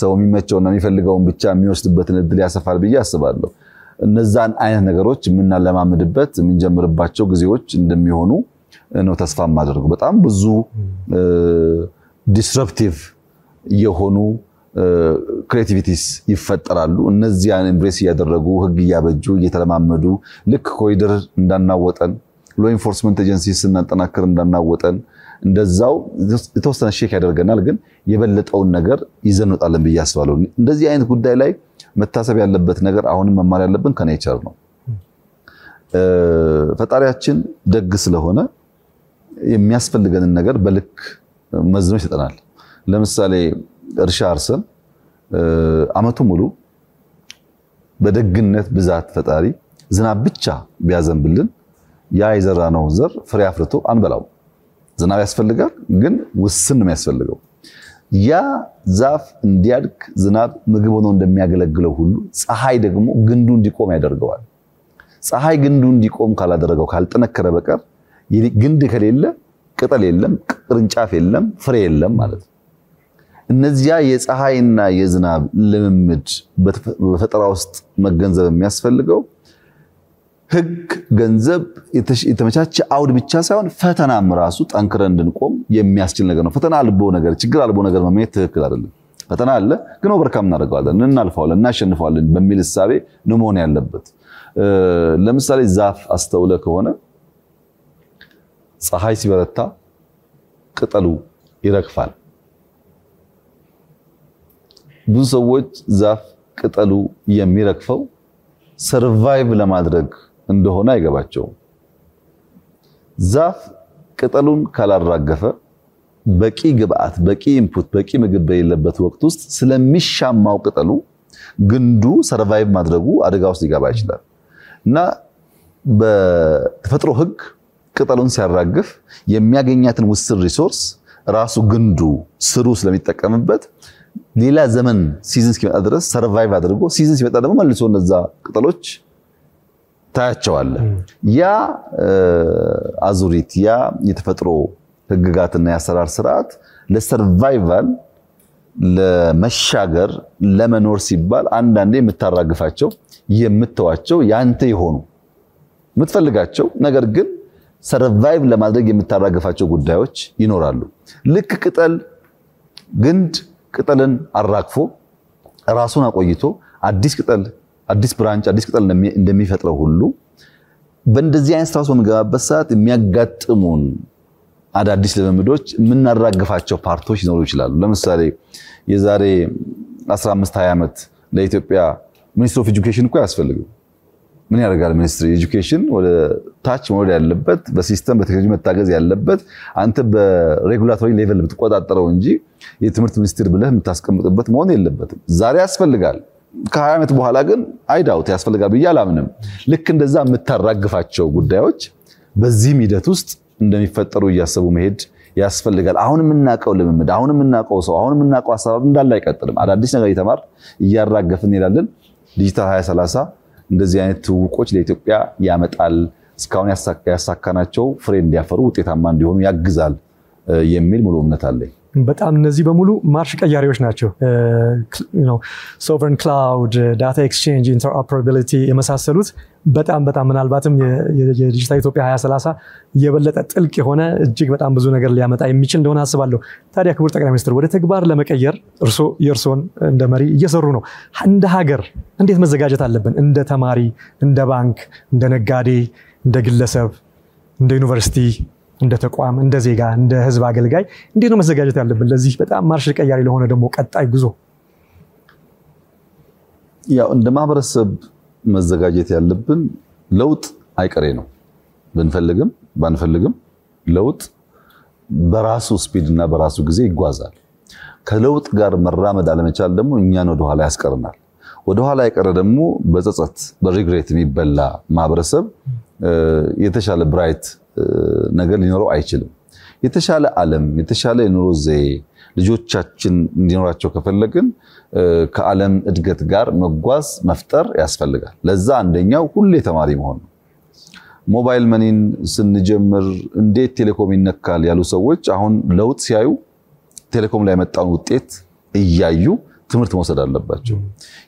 S2: ሰው የሚመቸውና የሚፈልገውን ብቻ የሚወስድበትን እድል ያሰፋል ብዬ አስባለሁ። እነዛን አይነት ነገሮች የምናለማምድበት የምንጀምርባቸው ጊዜዎች እንደሚሆኑ ነው ተስፋ ማድረግ። በጣም ብዙ ዲስረፕቲቭ የሆኑ ክሬቲቪቲስ ይፈጠራሉ። እነዚያን ኤምብሬስ ያደረጉ ህግ ያበጁ እየተለማመዱ ልክ ኮሪደር እንዳናወጠን ሎ ኢንፎርስመንት ኤጀንሲስ እናጠናክር እንዳናወጠን እንደዛው የተወሰነ ሼክ ያደርገናል። ግን የበለጠውን ነገር ይዘን እንወጣለን ብዬ አስባለሁ። እንደዚህ አይነት ጉዳይ ላይ መታሰብ ያለበት ነገር አሁንም መማር ያለብን ከኔቸር ነው። ፈጣሪያችን ደግ ስለሆነ የሚያስፈልገንን ነገር በልክ መዝኖ ይሰጠናል። ለምሳሌ እርሻ አርሰን አመቱ ሙሉ በደግነት ብዛት ፈጣሪ ዝናብ ብቻ ቢያዘንብልን ያ የዘራነው ዘር ፍሬ አፍርቶ አንበላው። ዝናብ ያስፈልጋል፣ ግን ውስን ነው የሚያስፈልገው። ያ ዛፍ እንዲያድግ ዝናብ ምግብ ሆኖ እንደሚያገለግለው ሁሉ ፀሐይ ደግሞ ግንዱ እንዲቆም ያደርገዋል። ፀሐይ ግንዱ እንዲቆም ካላደረገው ካልጠነከረ በቀር ግንድ ከሌለ ቅጠል የለም፣ ቅርንጫፍ የለም፣ ፍሬ የለም ማለት ነው። እነዚያ የፀሐይና የዝናብ ልምምድ በፈጠራ ውስጥ መገንዘብ የሚያስፈልገው ህግ፣ ገንዘብ፣ የተመቻቸ አውድ ብቻ ሳይሆን ፈተናም ራሱ ጠንክረን እንድንቆም የሚያስችል ነገር ነው። ፈተና አልቦ ነገር፣ ችግር አልቦ ነገር መመኘት ትክክል አይደለም። ፈተና አለ፣ ግን ኦቨርካም እናደርገዋለን፣ እናልፈዋለን፣ እናሸንፈዋለን በሚል እሳቤ ነው መሆን ያለበት። ለምሳሌ ዛፍ አስተውለ ከሆነ ፀሐይ ሲበረታ ቅጠሉ ይረግፋል። ብዙ ሰዎች ዛፍ ቅጠሉ የሚረግፈው ሰርቫይቭ ለማድረግ እንደሆነ አይገባቸውም። ዛፍ ቅጠሉን ካላራገፈ በቂ ግብአት፣ በቂ ኢንፑት፣ በቂ ምግብ በሌለበት ወቅት ውስጥ ስለሚሻማው ቅጠሉ ግንዱ ሰርቫይቭ ማድረጉ አደጋ ውስጥ ሊገባ ይችላል እና በተፈጥሮ ህግ ቅጠሉን ሲያራግፍ የሚያገኛትን ውስን ሪሶርስ ራሱ ግንዱ ስሩ ስለሚጠቀምበት ሌላ ዘመን ሲዝን እስኪመጣ ድረስ ሰርቫይቭ አድርጎ ሲዝን ሲመጣ ደግሞ መልሶ እነዛ ቅጠሎች ታያቸዋል። ያ አዙሪት፣ ያ የተፈጥሮ ህግጋትና የአሰራር ስርዓት ለሰርቫይቫል ለመሻገር ለመኖር ሲባል አንዳንዴ የምታራግፋቸው የምትዋቸው ያንተ የሆኑ የምትፈልጋቸው ነገር ግን ሰርቫይቭ ለማድረግ የምታራግፋቸው ጉዳዮች ይኖራሉ። ልክ ቅጠል ግንድ ቅጠልን አራግፎ ራሱን አቆይቶ አዲስ ቅጠል፣ አዲስ ብራንች፣ አዲስ ቅጠል እንደሚፈጥረው ሁሉ በእንደዚህ አይነት ስራው በመገባበት ሰዓት የሚያጋጥሙን አዳዲስ ልምምዶች የምናራግፋቸው ፓርቶች ይኖሩ ይችላሉ። ለምሳሌ የዛሬ 15-20 ዓመት ለኢትዮጵያ ሚኒስትር ኦፍ ኤጁኬሽን እኮ ያስፈልገው ምን ያደርጋል? ሚኒስትሪ ኤጁኬሽን ወደ ታች መውረድ ያለበት በሲስተም በቴክኖሎጂ መታገዝ ያለበት አንተ በሬጉላቶሪ ሌቨል ብትቆጣጠረው እንጂ የትምህርት ሚኒስትር ብለህ የምታስቀምጥበት መሆን የለበትም። ዛሬ ያስፈልጋል። ከ20 ዓመት በኋላ ግን አይዳውት ያስፈልጋል ብዬ አላምንም። ልክ እንደዛ የምታራግፋቸው ጉዳዮች በዚህ ሂደት ውስጥ እንደሚፈጠሩ እያሰቡ መሄድ ያስፈልጋል። አሁን የምናውቀው ልምምድ፣ አሁን የምናውቀው ሰው፣ አሁን የምናውቀው አሰራር እንዳለ አይቀጥልም። አዳዲስ ነገር እየተማር እያራገፍን እንሄዳለን። ዲጂታል 2030 እንደዚህ አይነት ትውቆች ለኢትዮጵያ ያመጣል። እስካሁን ያሳካናቸው ፍሬ እንዲያፈሩ ውጤታማ እንዲሆኑ ያግዛል የሚል ሙሉ እምነት አለኝ።
S1: በጣም እነዚህ በሙሉ ማርሽ ቀያሪዎች ናቸው። ሶቨረን ክላውድ፣ ዳታ ኤክስቼንጅ፣ ኢንተርኦፐራቢሊቲ የመሳሰሉት በጣም ምናልባትም የዲጂታል ኢትዮጵያ 2030 የበለጠ ጥልቅ የሆነ እጅግ በጣም ብዙ ነገር ሊያመጣ የሚችል እንደሆነ አስባለሁ። ታዲያ ክቡር ጠቅላይ ሚኒስትር ወደ ተግባር ለመቀየር እርስዎ የእርስዎን እንደ መሪ እየሰሩ ነው። እንደ ሀገር እንዴት መዘጋጀት አለብን? እንደ ተማሪ፣ እንደ ባንክ፣ እንደ ነጋዴ፣ እንደ ግለሰብ፣ እንደ ዩኒቨርሲቲ፣ እንደ ተቋም፣ እንደ ዜጋ፣ እንደ ህዝብ አገልጋይ እንዴት ነው መዘጋጀት ያለብን ለዚህ በጣም ማርሽ ቀያሪ ለሆነ ደግሞ ቀጣይ ጉዞ?
S2: ያው እንደ ማህበረሰብ መዘጋጀት ያለብን ለውጥ አይቀሬ ነው። ብንፈልግም ባንፈልግም ለውጥ በራሱ ስፒድ እና በራሱ ጊዜ ይጓዛል። ከለውጥ ጋር መራመድ አለመቻል ደግሞ እኛን ወደ ኋላ ያስቀርናል። ወደ ኋላ ያቀረ ደግሞ በጸጸት በሪግሬት የሚበላ ማህበረሰብ የተሻለ ብራይት ነገር ሊኖረው አይችልም። የተሻለ ዓለም፣ የተሻለ የኑሮ ዘዬ ልጆቻችን እንዲኖራቸው ከፈለግን ከዓለም እድገት ጋር መጓዝ መፍጠር ያስፈልጋል። ለዛ አንደኛው ሁሌ ተማሪ መሆን ነው። ሞባይል መኒን ስንጀምር እንዴት ቴሌኮም ይነካል ያሉ ሰዎች አሁን ለውጥ ሲያዩ ቴሌኮም ላይ የመጣውን ውጤት እያዩ ትምህርት መውሰድ አለባቸው።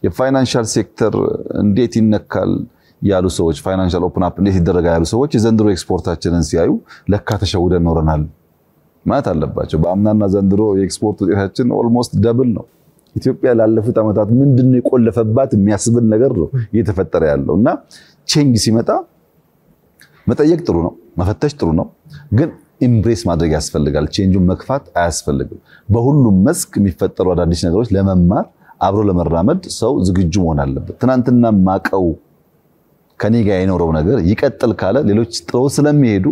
S2: የፋይናንሻል ሴክተር እንዴት ይነካል ያሉ ሰዎች፣ ፋይናንሻል ኦፕን አፕ እንዴት ይደረጋል ያሉ ሰዎች የዘንድሮ ኤክስፖርታችንን ሲያዩ ለካ ተሸውደን ኖረናል ማለት አለባቸው። በአምናና ዘንድሮ የኤክስፖርት ውጤታችን ኦልሞስት ደብል ነው። ኢትዮጵያ ላለፉት ዓመታት ምንድነው የቆለፈባት የሚያስብል ነገር ነው እየተፈጠረ ያለው እና ቼንጅ ሲመጣ መጠየቅ ጥሩ ነው፣ መፈተሽ ጥሩ ነው፣ ግን ኢምብሬስ ማድረግ ያስፈልጋል። ቼንጁን መክፋት አያስፈልግም። በሁሉም መስክ የሚፈጠሩ አዳዲስ ነገሮች ለመማር አብሮ ለመራመድ ሰው ዝግጁ መሆን አለበት። ትናንትና ማቀው ከኔ ጋር የኖረው ነገር ይቀጥል ካለ ሌሎች ጥለው ስለሚሄዱ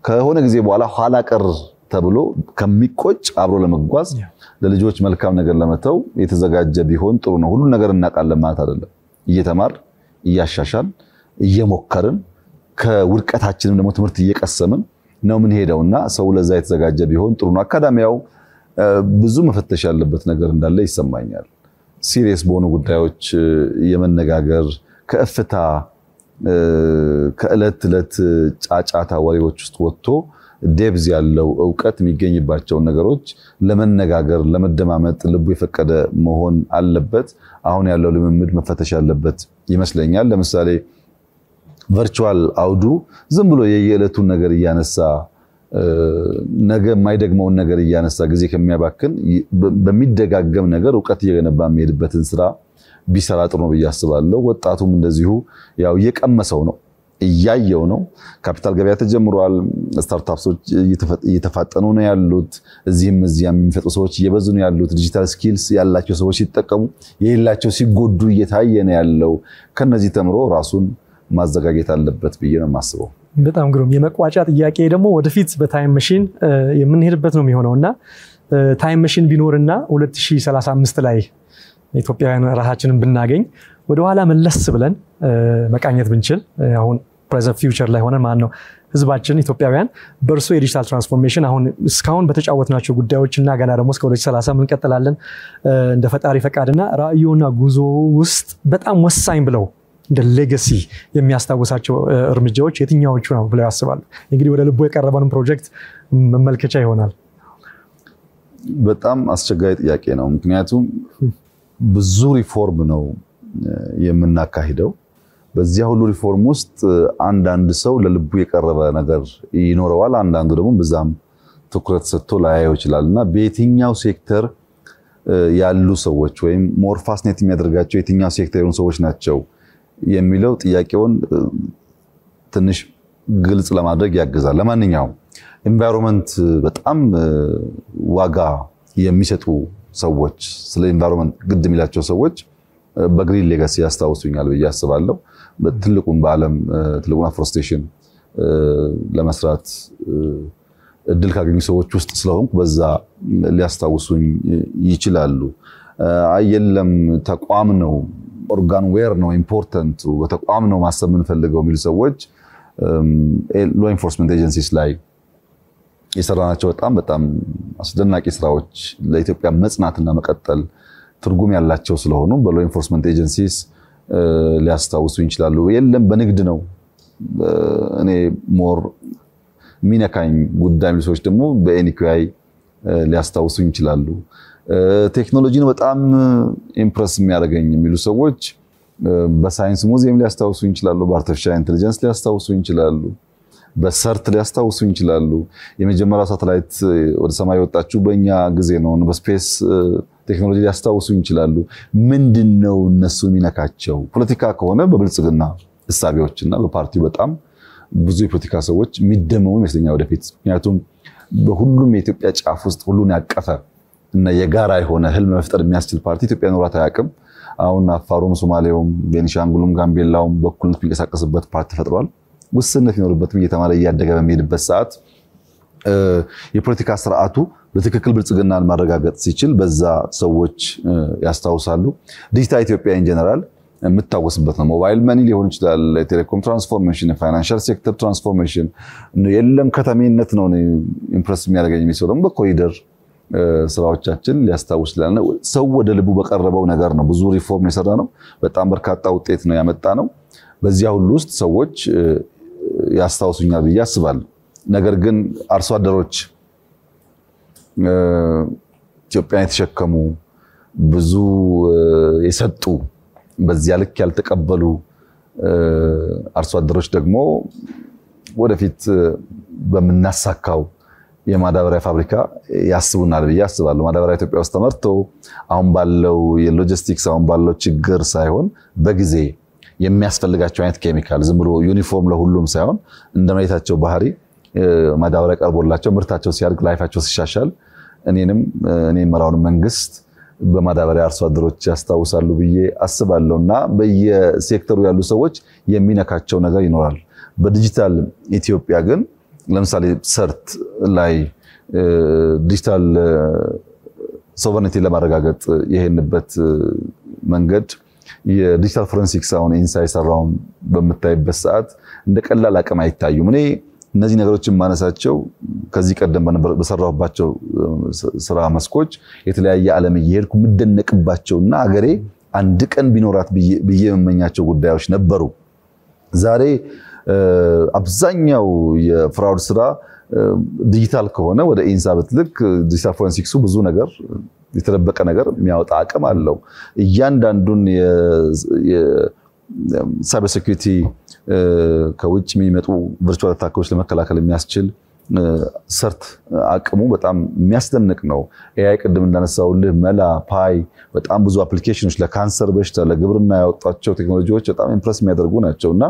S2: ከሆነ ጊዜ በኋላ ኋላ ቀር ተብሎ ከሚቆጭ አብሮ ለመጓዝ ለልጆች መልካም ነገር ለመተው የተዘጋጀ ቢሆን ጥሩ ነው። ሁሉ ነገር እናቃለን ማለት አይደለም። እየተማር እያሻሻል እየሞከርን ከውድቀታችንም ደግሞ ትምህርት እየቀሰምን ነው ምን ሄደውና ሰው ለዛ የተዘጋጀ ቢሆን ጥሩ ነው። አካዳሚያው ብዙ መፈተሽ ያለበት ነገር እንዳለ ይሰማኛል። ሲሪየስ በሆኑ ጉዳዮች የመነጋገር ከእፍታ ከእለት እለት ጫጫታ ወሬዎች ውስጥ ወጥቶ ዴብዝ ያለው ዕውቀት የሚገኝባቸው ነገሮች ለመነጋገር ለመደማመጥ ልቡ የፈቀደ መሆን አለበት። አሁን ያለው ልምምድ መፈተሽ ያለበት ይመስለኛል። ለምሳሌ ቨርቹዋል አውዱ ዝም ብሎ የየዕለቱን ነገር እያነሳ ነገ የማይደግመውን ነገር እያነሳ ጊዜ ከሚያባክን በሚደጋገም ነገር ዕውቀት እየገነባ የሚሄድበትን ስራ ቢሰራ ጥሩ ነው ብዬ አስባለሁ። ወጣቱም እንደዚሁ ያው እየቀመሰው ነው እያየው ነው። ካፒታል ገበያ ተጀምሯል። ስታርታፕሶች እየተፋጠኑ ነው ያሉት። እዚህም እዚያም የሚፈጡ ሰዎች እየበዙ ነው ያሉት። ዲጂታል ስኪልስ ያላቸው ሰዎች ሲጠቀሙ የሌላቸው ሲጎዱ እየታየ ነው ያለው። ከነዚህ ተምሮ ራሱን ማዘጋጀት አለበት ብዬ ነው የማስበው።
S1: በጣም ግሩም። የመቋጫ ጥያቄ ደግሞ ወደፊት በታይም መሽን የምንሄድበት ነው የሚሆነውና ታይም መሽን ቢኖርና 2035 ላይ ኢትዮጵያውያን ራሳችንን ብናገኝ ወደኋላ መለስ ብለን መቃኘት ብንችል አሁን ፕሬዘንት ፊውቸር ላይ ሆነን ማለት ነው ህዝባችን ኢትዮጵያውያን በርሶ የዲጂታል ትራንስፎርሜሽን አሁን እስካሁን በተጫወትናቸው ጉዳዮችና ገና ደግሞ እስከ 2030 ምን እንቀጥላለን እንደ ፈጣሪ ፈቃድና ራእዩና ጉዞ ውስጥ በጣም ወሳኝ ብለው እንደ ሌጋሲ የሚያስታውሳቸው እርምጃዎች የትኛዎቹ ነው ብለው ያስባሉ? እንግዲህ ወደ ልቦ የቀረበውን ፕሮጀክት መመልከቻ ይሆናል።
S2: በጣም አስቸጋሪ ጥያቄ ነው። ምክንያቱም ብዙ ሪፎርም ነው የምናካሂደው። በዚያ ሁሉ ሪፎርም ውስጥ አንዳንድ ሰው ለልቡ የቀረበ ነገር ይኖረዋል፣ አንዳንዱ ደግሞ በዛም ትኩረት ሰጥቶ ላያየው ይችላልና በየትኛው ሴክተር ያሉ ሰዎች ወይም ሞር ፋስኔት የሚያደርጋቸው የትኛው ሴክተር ያሉ ሰዎች ናቸው የሚለው ጥያቄውን ትንሽ ግልጽ ለማድረግ ያግዛል። ለማንኛውም ኢንቫይሮንመንት በጣም ዋጋ የሚሰጡ ሰዎች ስለ ኢንቫይሮንመንት ግድ የሚላቸው ሰዎች በግሪን ሌጋሲ ያስታውሱኛል ብዬ አስባለሁ። በትልቁን በዓለም ትልቁን አፍሮስቴሽን ለመስራት እድል ካገኙ ሰዎች ውስጥ ስለሆንኩ በዛ ሊያስታውሱኝ ይችላሉ። አየለም ተቋም ነው ኦርጋን ዌር ነው ኢምፖርታንት በተቋም ነው ማሰብ የምንፈልገው የሚሉ ሰዎች ሎ ኢንፎርስመንት ኤጀንሲስ ላይ የሰራናቸው በጣም አስደናቂ ስራዎች ለኢትዮጵያ መጽናትና መቀጠል ትርጉም ያላቸው ስለሆኑ በሎ ኢንፎርስመንት ኤጀንሲስ ሊያስታውሱኝ ይችላሉ። የለም በንግድ ነው እኔ ሞር ሚነካኝ ጉዳይ የሚሉ ሰዎች ደግሞ በኤንኪዩአይ ሊያስታውሱኝ ይችላሉ። ቴክኖሎጂ ነው በጣም ኢምፕረስ የሚያደርገኝ የሚሉ ሰዎች በሳይንስ ሙዚየም ሊያስታውሱኝ ይችላሉ። በአርቲፊሻል ኢንተለጀንስ ሊያስታውሱኝ ይችላሉ። በሰርት ሊያስታውሱኝ ይችላሉ። የመጀመሪያው ሳተላይት ወደ ሰማይ ወጣችው በእኛ ጊዜ ነው። በስፔስ ቴክኖሎጂ ሊያስታውሱኝ ይችላሉ። ምንድነው እነሱ የሚነካቸው? ፖለቲካ ከሆነ በብልጽግና እሳቤዎችና በፓርቲው በጣም ብዙ የፖለቲካ ሰዎች የሚደመሙ ይመስለኛል ወደፊት። ምክንያቱም በሁሉም የኢትዮጵያ ጫፍ ውስጥ ሁሉን ያቀፈ እና የጋራ የሆነ ህልም መፍጠር የሚያስችል ፓርቲ ኢትዮጵያ ኖራት አያውቅም። አሁን አፋሩም፣ ሶማሌውም፣ ቤኒሻንጉልም፣ ጋምቤላውም በኩል የሚንቀሳቀስበት ፓርቲ ተፈጥሯል። ውስንነት ይኖርበትም እየተማረ እያደገ በሚሄድበት ሰዓት የፖለቲካ ስርዓቱ በትክክል ብልጽግናን ማረጋገጥ ሲችል በዛ ሰዎች ያስታውሳሉ። ዲጂታል ኢትዮጵያ ኢን ጀነራል የምታወስበት ነው። ሞባይል መኒ ሊሆን ይችላል፣ ቴሌኮም ትራንስፎርሜሽን፣ ፋይናንሻል ሴክተር ትራንስፎርሜሽን፣ የለም ከተሜነት ነው ኢምፕረስ የሚያደርገኝ የሚሰው ደግሞ በኮሪደር ስራዎቻችን ሊያስታውስ ይችላል። ሰው ወደ ልቡ በቀረበው ነገር ነው ብዙ ሪፎርም የሰራ ነው። በጣም በርካታ ውጤት ነው ያመጣ ነው። በዚያ ሁሉ ውስጥ ሰዎች ያስታውሱኛል ብዬ አስባለሁ። ነገር ግን አርሶ አደሮች ኢትዮጵያን የተሸከሙ ብዙ የሰጡ በዚያ ልክ ያልተቀበሉ አርሶ አደሮች ደግሞ ወደፊት በመናሳካው የማዳበሪያ ፋብሪካ ያስቡናል ብዬ አስባለሁ። ማዳበሪያ ኢትዮጵያ ውስጥ ተመርቶ አሁን ባለው የሎጂስቲክስ አሁን ባለው ችግር ሳይሆን በጊዜ የሚያስፈልጋቸው አይነት ኬሚካል ዝም ብሎ ዩኒፎርም ለሁሉም ሳይሆን እንደመሬታቸው ባህሪ ማዳበሪያ ቀርቦላቸው ምርታቸው ሲያድግ ላይፋቸው ሲሻሻል እኔ መራውን መንግስት በማዳበሪያ አርሶ አደሮች ያስታውሳሉ ብዬ አስባለሁና በየሴክተሩ ያሉ ሰዎች የሚነካቸው ነገር ይኖራል። በዲጂታል ኢትዮጵያ ግን ለምሳሌ ሰርት ላይ ዲጂታል ሶቨሬኒቲ ለማረጋገጥ የሄንበት መንገድ የዲጂታል ፎረንሲክስ አሁን ኢንሳይ ሰራውን በመታይበት ሰዓት እንደ ቀላል አቅም አይታዩም። እኔ እነዚህ ነገሮችን ማነሳቸው ከዚህ ቀደም በሰራሁባቸው ስራ መስኮች የተለያየ ዓለም እየሄድኩ ምደነቅባቸውና ሀገሬ አንድ ቀን ቢኖራት ብዬ የመመኛቸው ጉዳዮች ነበሩ። ዛሬ አብዛኛው የፍራውድ ስራ ዲጂታል ከሆነ ወደ ኢንሳ ብትልክ ዲጂታል ፎረንሲክሱ ብዙ ነገር የተደበቀ ነገር የሚያወጣ አቅም አለው። እያንዳንዱን የሳይበር ሴኩሪቲ ከውጭ የሚመጡ ቨርቹዋል አታኮች ለመከላከል የሚያስችል ሰርት አቅሙ በጣም የሚያስደንቅ ነው። ኤአይ ቅድም እንዳነሳውልህ መላ ፓይ በጣም ብዙ አፕሊኬሽኖች ለካንሰር በሽታ ለግብርና ያወጣቸው ቴክኖሎጂዎች በጣም ኢምፕረስ የሚያደርጉ ናቸውና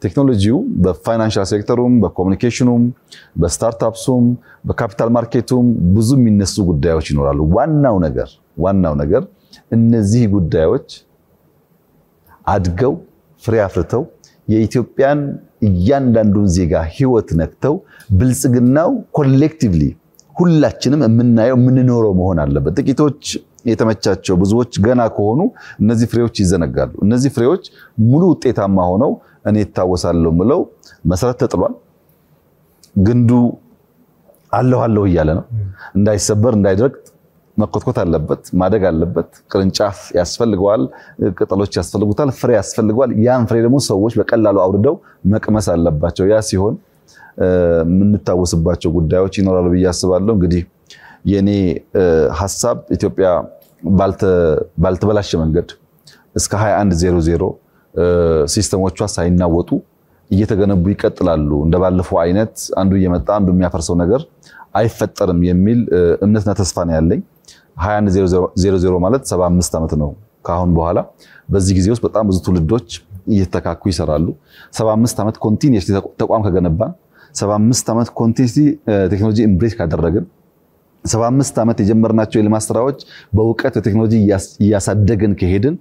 S2: ቴክኖሎጂው በፋይናንሻል ሴክተሩም በኮሙኒኬሽኑም በስታርታፕሱም በካፒታል ማርኬቱም ብዙ የሚነሱ ጉዳዮች ይኖራሉ። ዋናው ነገር እነዚህ ጉዳዮች አድገው ፍሬ አፍርተው የኢትዮጵያን እያንዳንዱን ዜጋ ህይወት ነክተው ብልጽግናው ኮሌክቲቭሊ ሁላችንም የምናየው የምንኖረው መሆን አለበት። ጥቂቶች የተመቻቸው ብዙዎች ገና ከሆኑ እነዚህ ፍሬዎች ይዘነጋሉ። እነዚህ ፍሬዎች ሙሉ ውጤታማ ሆነው እኔ ታወሳለሁ ምለው መሰረት ተጥሏል። ግንዱ አለሁ እያለ ነው። እንዳይሰበር እንዳይደርቅ መኮትኮት አለበት፣ ማደግ አለበት። ቅርንጫፍ ያስፈልገዋል፣ ቅጠሎች ያስፈልጉታል፣ ፍሬ ያስፈልገዋል። ያን ፍሬ ደግሞ ሰዎች በቀላሉ አውርደው መቅመስ አለባቸው። ያ ሲሆን የምንታወስባቸው ጉዳዮች ይኖራሉ ብዬ አስባለሁ። እንግዲህ የኔ ሐሳብ ኢትዮጵያ ባልተበላሸ መንገድ እስከ 2100 ሲስተሞቿ ሳይናወጡ እየተገነቡ ይቀጥላሉ። እንደባለፈው አይነት አንዱ እየመጣ አንዱ የሚያፈርሰው ነገር አይፈጠርም የሚል እምነትና ተስፋ ነው ያለኝ። 2100 ማለት 75 ዓመት ነው ካሁን በኋላ። በዚህ ጊዜ ውስጥ በጣም ብዙ ትውልዶች እየተካኩ ይሰራሉ። 75 ዓመት ኮንቲኒየስሊ ተቋም ከገነባን 75 ዓመት ኮንቲኒየስሊ ቴክኖሎጂ ኢምብሬስ ካደረግን 75 ዓመት የጀመርናቸው የልማት ስራዎች በእውቀት በቴክኖሎጂ እያሳደገን ከሄድን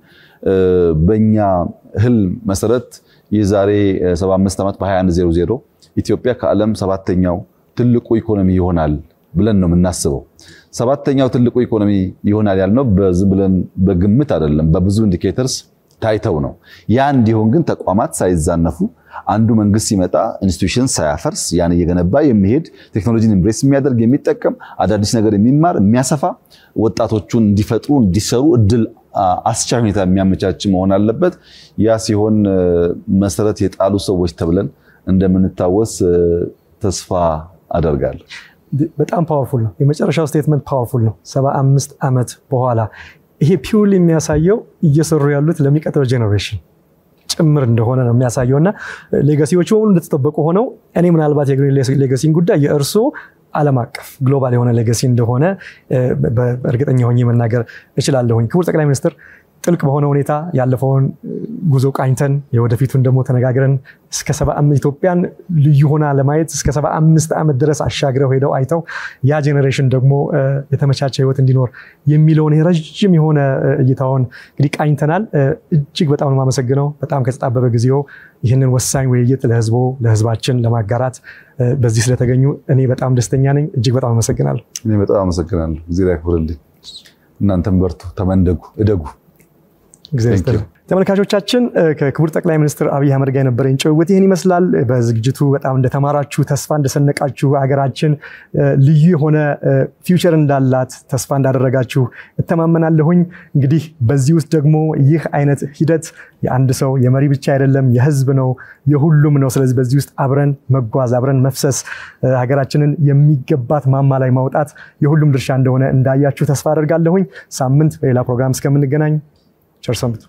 S2: በእኛ ህልም መሰረት የዛሬ 75 ዓመት በ2100 ኢትዮጵያ ከዓለም 7ኛው ትልቁ ኢኮኖሚ ይሆናል ብለን ነው የምናስበው። 7ኛው ትልቁ ኢኮኖሚ ይሆናል ያልነው በዝም ብለን በግምት አይደለም፣ በብዙ ኢንዲኬተርስ ታይተው ነው። ያ እንዲሆን ግን ተቋማት ሳይዛነፉ አንዱ መንግስት ሲመጣ ኢንስቲትዩሽን ሳያፈርስ ያን እየገነባ የሚሄድ ቴክኖሎጂን ኢምብሬስ የሚያደርግ የሚጠቀም አዳዲስ ነገር የሚማር የሚያሰፋ ወጣቶቹን እንዲፈጥሩ እንዲሰሩ እድል አስቻይ ሁኔታ የሚያመቻች መሆን አለበት። ያ ሲሆን መሰረት የጣሉ ሰዎች ተብለን እንደምንታወስ ተስፋ አደርጋለሁ።
S1: በጣም ፓወርፉል ነው። የመጨረሻው ስቴትመንት ፓወርፉል ነው። 75 ዓመት በኋላ ይሄ ፒውርሊ የሚያሳየው እየሰሩ ያሉት ለሚቀጥለው ጄኔሬሽን ጭምር እንደሆነ ነው የሚያሳየውና ሌጋሲዎቹ ሁሉ እንደተጠበቁ ሆነው እኔ ምናልባት የግሪን ሌጋሲን ጉዳይ የእርሶ ዓለም አቀፍ ግሎባል የሆነ ሌጋሲ እንደሆነ በእርግጠኛ ሆኜ መናገር እችላለሁኝ። ክቡር ጠቅላይ ሚኒስትር ጥልቅ በሆነ ሁኔታ ያለፈውን ጉዞ ቃኝተን የወደፊቱን ደግሞ ተነጋግረን እስከ 75 ኢትዮጵያን ልዩ ሆና ለማየት እስከ 75 ዓመት ድረስ አሻግረው ሄደው አይተው ያ ጄኔሬሽን ደግሞ የተመቻቸ ህይወት እንዲኖር የሚለውን ረጅም የሆነ እይታውን እንግዲህ ቃኝተናል። እጅግ በጣም ነው የማመሰግነው። በጣም ከተጣበበ ጊዜው ይህንን ወሳኝ ውይይት ለህዝባችን ለማጋራት በዚህ ስለተገኙ እኔ በጣም ደስተኛ ነኝ። እጅግ በጣም አመሰግናለሁ።
S2: እኔ በጣም አመሰግናለሁ። እግዚአብሔር ያክብርልኝ። እናንተም በርቱ፣ ተመንደጉ፣ እደጉ።
S1: ተመልካቾቻችን ከክቡር ጠቅላይ ሚኒስትር አብይ አህመድ ጋር የነበረን ጭውውት ይህን ይመስላል። በዝግጅቱ በጣም እንደተማራችሁ ተስፋ እንደሰነቃችሁ ሀገራችን ልዩ የሆነ ፊውቸር እንዳላት ተስፋ እንዳደረጋችሁ እተማመናለሁኝ። እንግዲህ በዚህ ውስጥ ደግሞ ይህ አይነት ሂደት የአንድ ሰው የመሪ ብቻ አይደለም፣ የህዝብ ነው፣ የሁሉም ነው። ስለዚህ በዚህ ውስጥ አብረን መጓዝ አብረን መፍሰስ ሀገራችንን የሚገባት ማማ ላይ ማውጣት የሁሉም ድርሻ እንደሆነ እንዳያችሁ ተስፋ አደርጋለሁኝ። ሳምንት በሌላ ፕሮግራም እስከምንገናኝ ቸር ሰንብቱ።